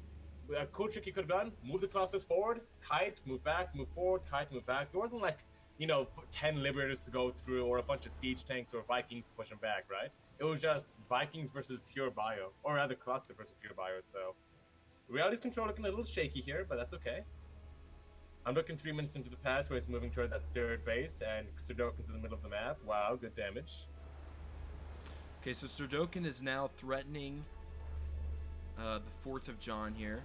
a cool trick he could have done: move the Colossus forward, kite, move back, move forward, kite, move back. There wasn't like 10 liberators to go through, or a bunch of siege tanks or Vikings to push them back, right? It was just Vikings versus pure bio, or rather cluster versus pure bio. So reality's control looking a little shaky here, but that's okay. I'm looking 3 minutes into the pass where he's moving toward that third base, and Sudokun's in the middle of the map. Wow, good damage. Okay, so Surdokun is now threatening the 4th of John here.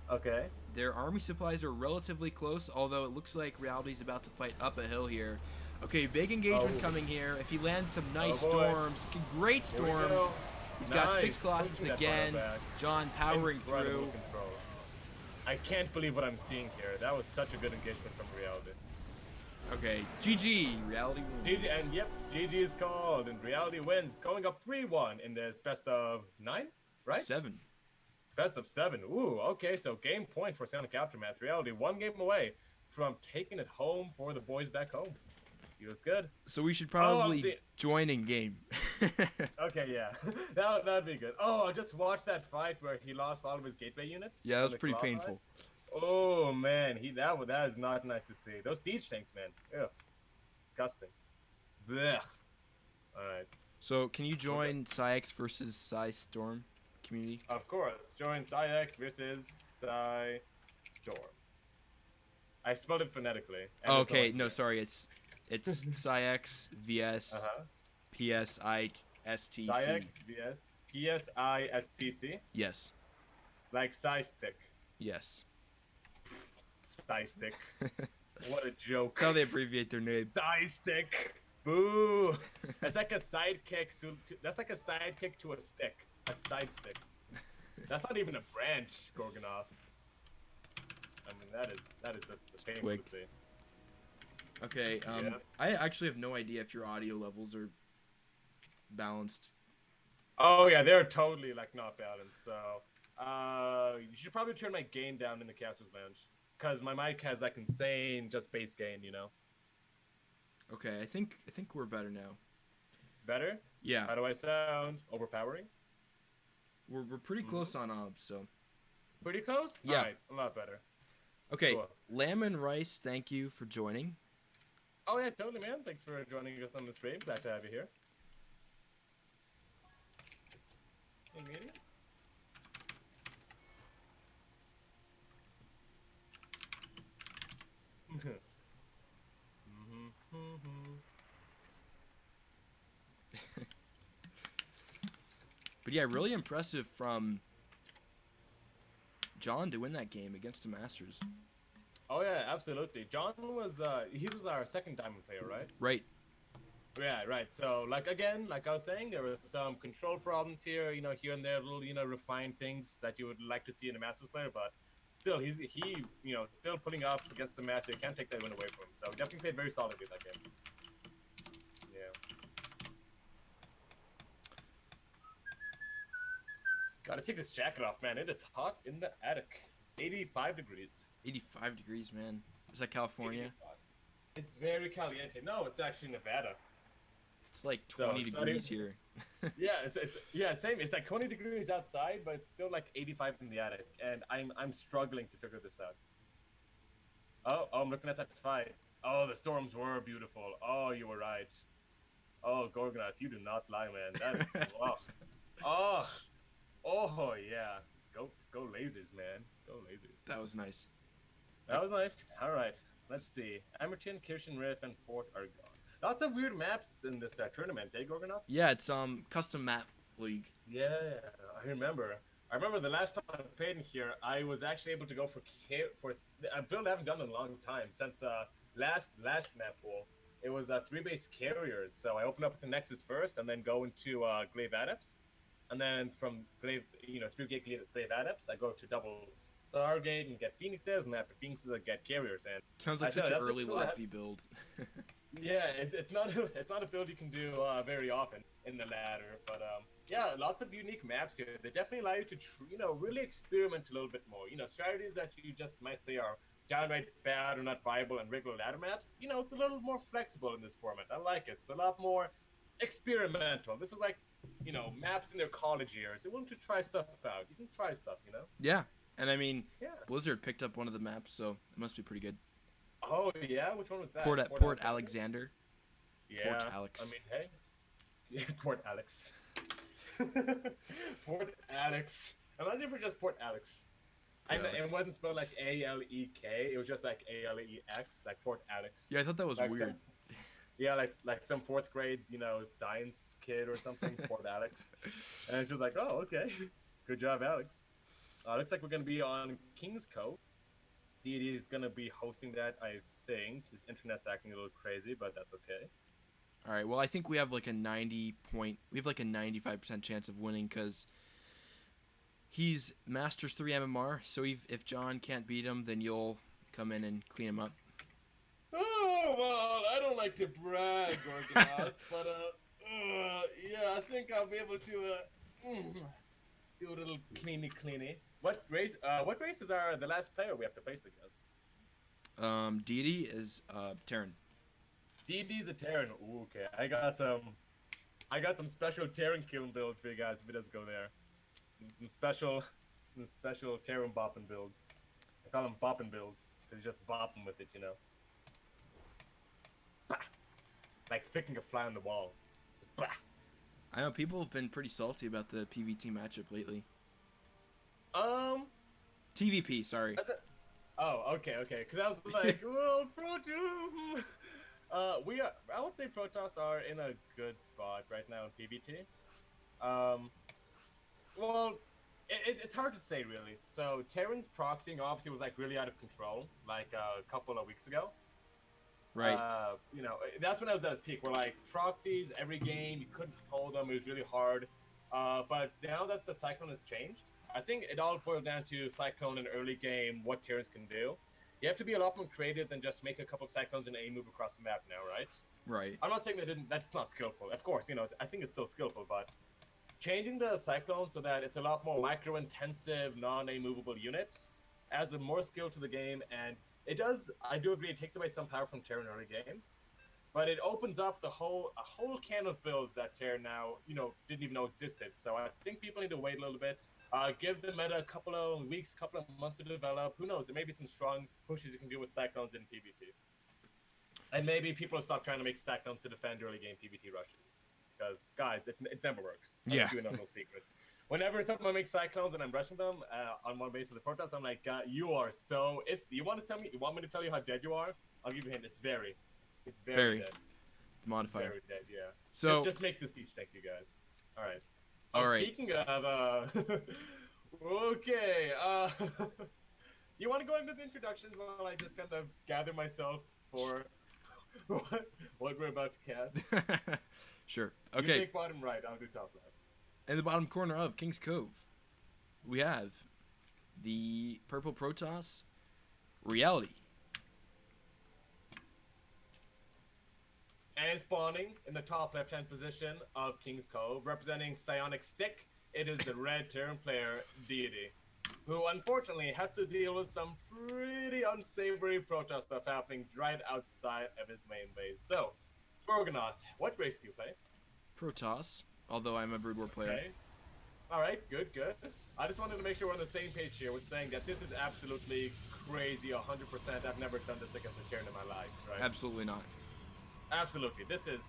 Okay. Their army supplies are relatively close, although it looks like Reality's about to fight up a hill here. Okay, big engagement coming here. If he lands some nice storms, great storms. He's got 6 Colossus again. John powering through. Control. I can't believe what I'm seeing here. That was such a good engagement from Reality. Okay, GG. Reality wins. GG, and yep, GG is called, and Reality wins, going up 3-1 in this best of 9, right? 7. Best of 7. Ooh, okay, so game point for Sonic Aftermath. Reality 1 game away from taking it home for the boys back home. Feels good. So we should probably join in game. Okay, yeah. That'd be good. Oh, I just watched that fight where he lost all of his gateway units. Yeah, that was pretty painful. Oh, man. That is not nice to see. Those siege tanks, man. Ugh. Disgusting. Blech. Alright. So can you join PsiX versus PsiStorm community? Of course. Join PsiX versus PsiStorm. I spelled it phonetically. Oh, okay, no, sorry. It's PsiX vs PSISTC. PsiX vs PSISTC? Yes. Like Psystick. Yes. Psystick. What a joke. That's how they abbreviate their name. Psystick. Boo. That's like a sidekick. That's like a sidekick to a stick. A side stick. That's not even a branch, Gorgonov. I mean, that is just painful to see. Okay, Yeah. I actually have no idea if your audio levels are balanced. Oh yeah, they're totally like not balanced. So you should probably turn my gain down in the Caster's Lounge, cause my mic has like insane just bass gain, you know. Okay, I think we're better now. Better? Yeah. How do I sound? Overpowering? We're pretty close on obs, so. Pretty close? Yeah. Alright, a lot better. Okay, Cool. Lamb and Rice, thank you for joining. Oh yeah, totally, man. Thanks for joining us on the stream. Glad to have you here. Hey, media? But yeah, really impressive from John to win that game against a Masters. Oh yeah, absolutely. John was he was our second diamond player, right? Right. Yeah, right. So like again, like I was saying, there were some control problems here, here and there, little refined things that you would like to see in a Masters player, but still he still putting up against the Master. You can't take that win away from him. So he definitely played very solidly that game. Yeah. Gotta take this jacket off, man. It is hot in the attic. 85 degrees. 85 degrees, man. Is that California? 85. It's very caliente. No, it's actually Nevada. It's like 20 degrees here. Yeah, same. It's like 20 degrees outside, but it's still like 85 in the attic, and I'm struggling to figure this out. Oh, I'm looking at that fight. Oh, the storms were beautiful. Oh, you were right. Oh, Gorgonath, you do not lie, man. That is oh yeah. Go lasers, man. Go lasers. That was nice. That was nice. All right, let's see. Amerton, Kirchen Riff, and Port are gone. Lots of weird maps in this tournament, eh, Gorgonoff? Yeah, it's custom map league. Yeah, I remember. I remember the last time I played in here, I was actually able to go for a build I haven't done in a long time since last map pool. It was 3-base carriers, so I opened up with the Nexus first, and then go into Glaive Adepts, and then from Glaive, 3-gate Glaive Adepts, I go to double Stargate and get Phoenixes, and after Phoenixes I get carriers. And sounds like such an early Latvia build. Yeah, it's not a build you can do very often in the ladder, but yeah, lots of unique maps here. They definitely allow you to really experiment a little bit more. Strategies that you just might say are downright bad or not viable in regular ladder maps. It's a little more flexible in this format. I like it. It's a lot more experimental. This is like maps in their college years. They're willing to try stuff out. You can try stuff. Yeah, and I mean, yeah. Blizzard picked up one of the maps, so it must be pretty good. Oh yeah, which one was that? Port Alexander. Yeah. Port Alex. I mean, hey. Yeah, Port Alex. Port Alex. Imagine if it was just Port Alex. Port And Alex. it wasn't spelled like A-L-E-K. It was just like A-L-E-X, like Port Alex. Yeah, I thought that was Like weird. Yeah, like some fourth grade, science kid or something, Port Alex. And it's just like, oh, okay. Good job, Alex. Looks like we're going to be on King's Cove. Deity is going to be hosting that, I think. His internet's acting a little crazy, but that's okay. All right. Well, I think we have like a 95% chance of winning because he's Masters 3 MMR. So if John can't beat him, then you'll come in and clean him up. Oh, well, I don't like to brag, Gorgonoth, but, yeah, I think I'll be able to, do a little cleany. What races are the last player we have to face against? Deity is Terran. DD's a Terran. Ooh, okay. I got some special Terran killing builds for you guys if it doesn't go there. Some special Terran bopping builds. I call them bopping builds because you just bop them with it, Bah! Like flicking a fly on the wall. Bah! I know people have been pretty salty about the PvT matchup lately. TVP, sorry. Oh, okay. Because I was like, well, Proto. I would say Protoss are in a good spot right now in PvT. Well, it's hard to say really. So Terran's proxying obviously was like really out of control, like a couple of weeks ago. Right. That's when I was at its peak. Where like proxies every game, you couldn't hold them. It was really hard. But now that the Cyclone has changed, I think it all boiled down to Cyclone in early game, what Terrans can do. You have to be a lot more creative than just make a couple of Cyclones and move across the map now, right? Right. I'm not saying that's not skillful. Of course, I think it's still skillful, but changing the Cyclone so that it's a lot more micro-intensive, non-movable unit adds a more skill to the game, and it does, I do agree, it takes away some power from Terran early game, but it opens up a whole can of builds that Terran now, didn't even know existed. So I think people need to wait a little bit, give the meta a couple of weeks, couple of months to develop. Who knows? There may be some strong pushes you can do with Cyclones in PvT. And maybe people will stop trying to make Cyclones to defend early game PvT rushes. Because, guys, it never works. Yeah. I'm doing no secret. Whenever someone makes Cyclones and I'm rushing them on one basis of Protoss, I'm like, you are so... You want me to tell you how dead you are? I'll give you a hint. It's very dead. Modifier. Very dead, yeah. So just make the siege tank, you guys. All right. Speaking of, okay, you want to go into the introductions while I just kind of gather myself for what we're about to cast? Sure. You Okay. take bottom right, I'll do top left. In the bottom corner of King's Cove, we have the Purple Protoss Reality. And spawning in the top left-hand position of King's Cove, representing Psionic Stick, it is the red Terran player, Deity, who unfortunately has to deal with some pretty unsavory Protoss stuff happening right outside of his main base. So, Gorgonoth, what race do you play? Protoss, although I'm a Brood War player. Okay. Alright, good. I just wanted to make sure we're on the same page here with saying that this is absolutely crazy, 100%. I've never done this against a Terran in my life, right? Absolutely not. Absolutely. This is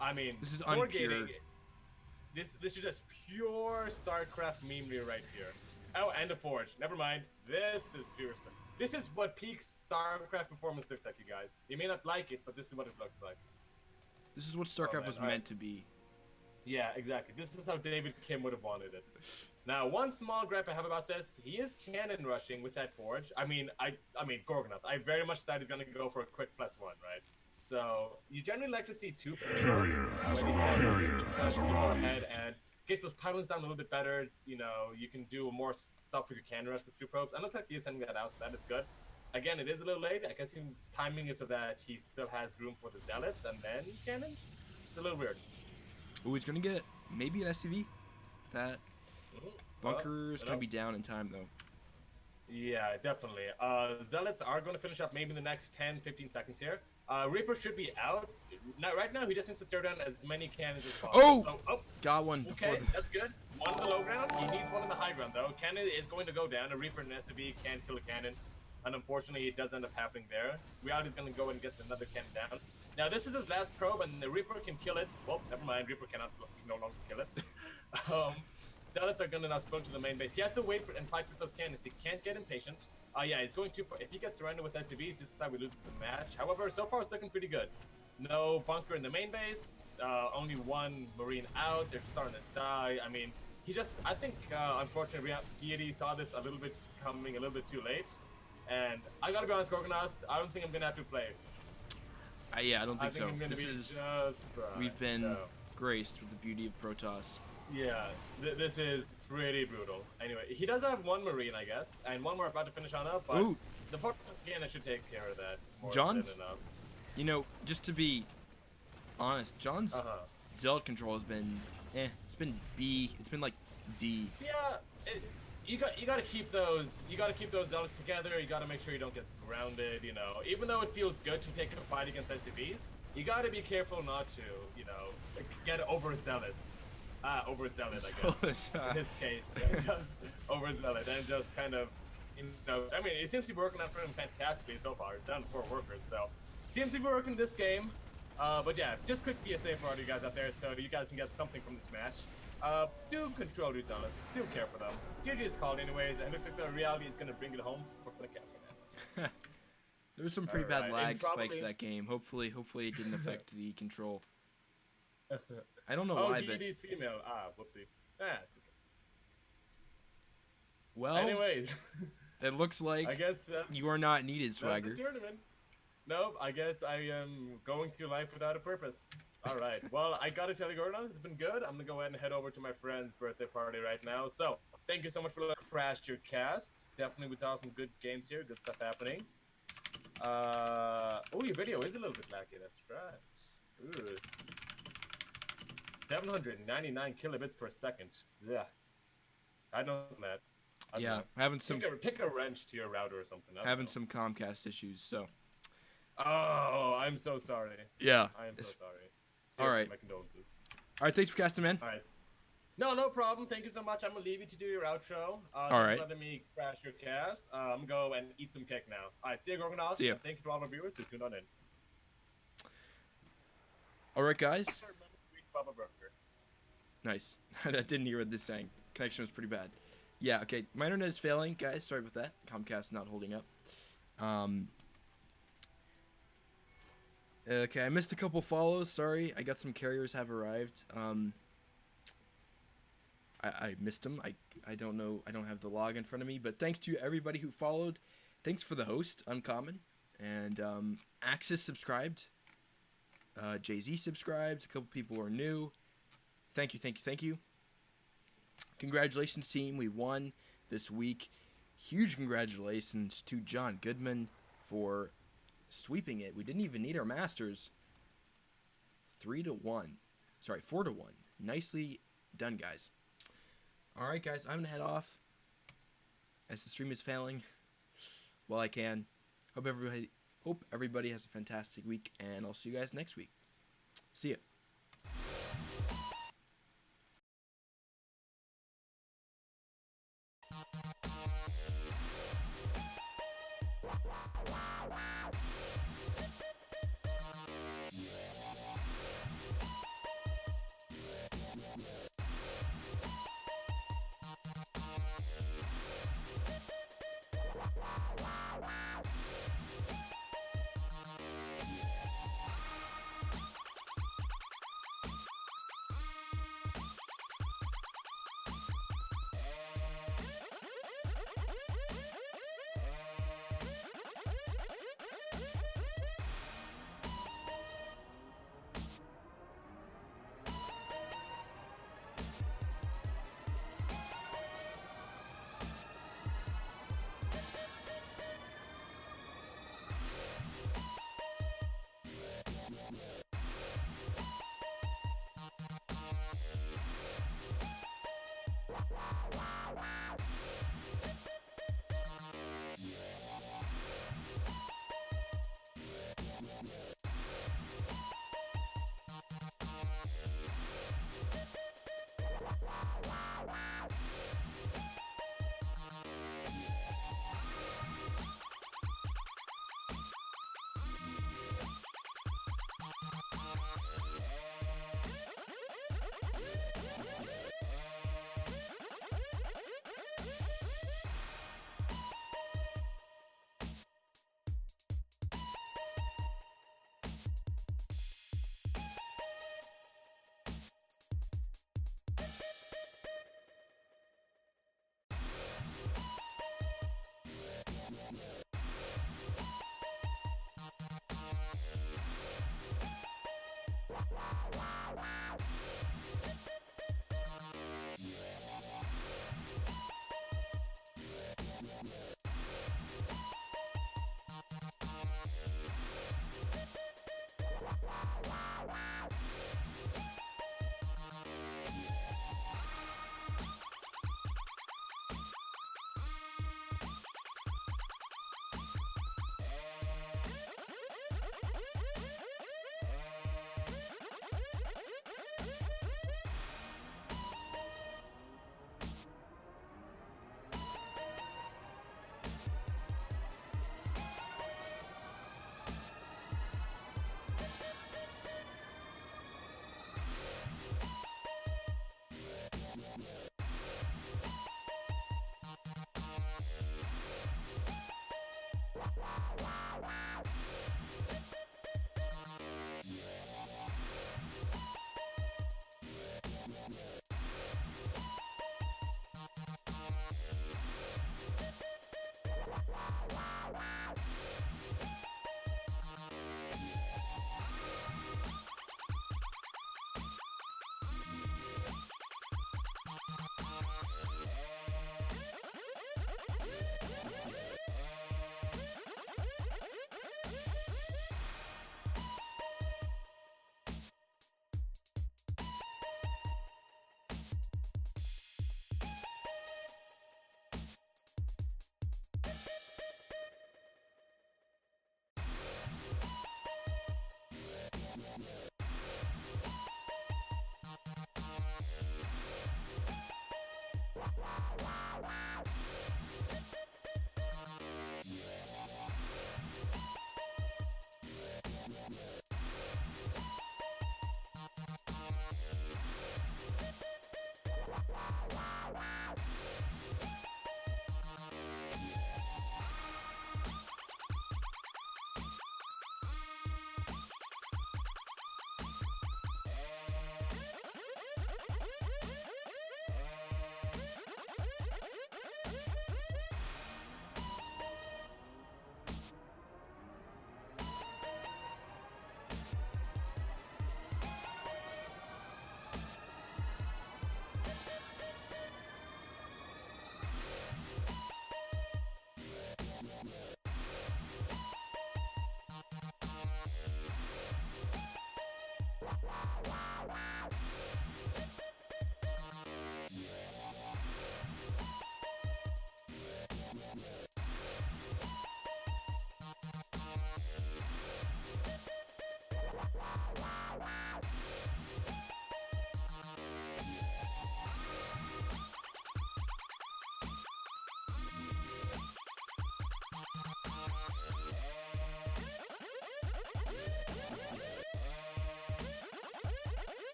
unpure. This is just pure StarCraft memery right here. Oh, and a Forge. Never mind. This is pure stuff. This is what peak StarCraft performance looks like, you guys. You may not like it, but this is what it looks like. This is what StarCraft was meant to be. Yeah, exactly. This is how David Kim would have wanted it. Now, one small gripe I have about this, he is cannon rushing with that Forge. I mean, Gorgonoth, I very much thought he's going to go for a quick +1, right? So, you generally like to see two Carrier has arrived. And get those pylons down a little bit better. You can do more stuff with your cannon rush with 2 probes. And it looks like he's sending that out, so that is good. Again, it is a little late. I guess his timing is so that he still has room for the Zealots and then cannons. It's a little weird. Oh, he's going to get maybe an SCV. That bunker's going to be down in time, though. Yeah, definitely. Zealots are going to finish up maybe in the next 10-15 seconds here. Reaper should be out. Right now, he just needs to throw down as many cannons as possible. Got one. Okay, that's good. One in the low ground. He needs one in the high ground, though. Cannon is going to go down. A Reaper and an SCV can't kill a cannon. and unfortunately it does end up happening there. Reality's gonna go and get another cannon down. Now this is his last probe, and the Reaper can kill it. Well, never mind, Reaper can no longer kill it. Zealots are gonna now sprint to the main base. He has to wait and fight with those cannons. He can't get impatient. Yeah, it's going too far. If he gets surrounded with SUVs, this is how we lose the match. However, so far it's looking pretty good. No bunker in the main base. Only one Marine out. They're starting to die. I mean, I think, unfortunately, Deity saw this a little bit coming a little bit too late. And I gotta be honest, Gorgonath, I don't think I'm gonna have to play. Yeah, I don't think so. I'm gonna This be is just we've been graced with the beauty of Protoss. Yeah, this is pretty brutal. Anyway, he does have one Marine, I guess, and one more about to finish on up, but the part again, I should take care of that. John's, than enough. you know, just to be honest, John's Zealot control has been, it's been B. It's been like D. Yeah, you gotta keep those zealots together. You gotta make sure you don't get surrounded. You know, even though it feels good to take a fight against SCVs, you gotta be careful not to, you know, get overzealous. Overzealous, I guess. In this case, just overzealous and just kind of, you know. I mean, it seems to be working out for him fantastically so far. Down to 4 workers, so seems to be working this game. But yeah, just quick PSA for all you guys out there, so you guys can get something from this match. Do control your zealots. Do care for them. GG is called anyways, and looks like the reality is gonna bring it home for the captain. There was some pretty bad lag probably spikes that game. Hopefully it didn't affect the control. I don't know why, but DD's female. Whoopsie. It's okay. Well, anyways, it looks like I guess you are not needed, Swagger. That's the tournament. Nope, I guess I am going through life without a purpose. All right. Well, I gotta tell you, Gordon, it's been good. I'm gonna go ahead and head over to my friend's birthday party right now. So, thank you so much for letting me crash your cast. Definitely, we saw some good games here. Good stuff happening. Your video is a little bit laggy. That's right. Ooh. 799 kilobits per second. Yeah. I know that. Yeah, having some take a wrench to your router or something. Having some Comcast issues, so. Oh, I'm so sorry. Yeah. I am so sorry. Seriously, all right. My condolences. All right, thanks for casting, man. All right. No problem. Thank you so much. I'm gonna leave you to do your outro. All right. Letting me crash your cast. I'm gonna go and eat some cake now. All right. See you, Gorgonaut. See ya. Thank you to all our viewers who tuned on in. All right, guys. Baba Burger. Nice. I didn't hear what this saying. Connection was pretty bad. Yeah, okay. My internet is failing, guys. Sorry about that. Comcast not holding up. Okay, I missed a couple follows. Sorry. I got some carriers have arrived. I missed them. I don't know. I don't have the log in front of me. But thanks to everybody who followed. Thanks for the host, Uncommon. And Axis subscribed. Jay-Z subscribed. A couple people are new. Thank you. Congratulations, team. We won this week. Huge congratulations to John Goodman for sweeping it. We didn't even need our masters. 3-1. Sorry, 4-1. Nicely done, guys. All right, guys. I'm going to head off as the stream is failing while I can. Hope everybody has a fantastic week, and I'll see you guys next week. See ya.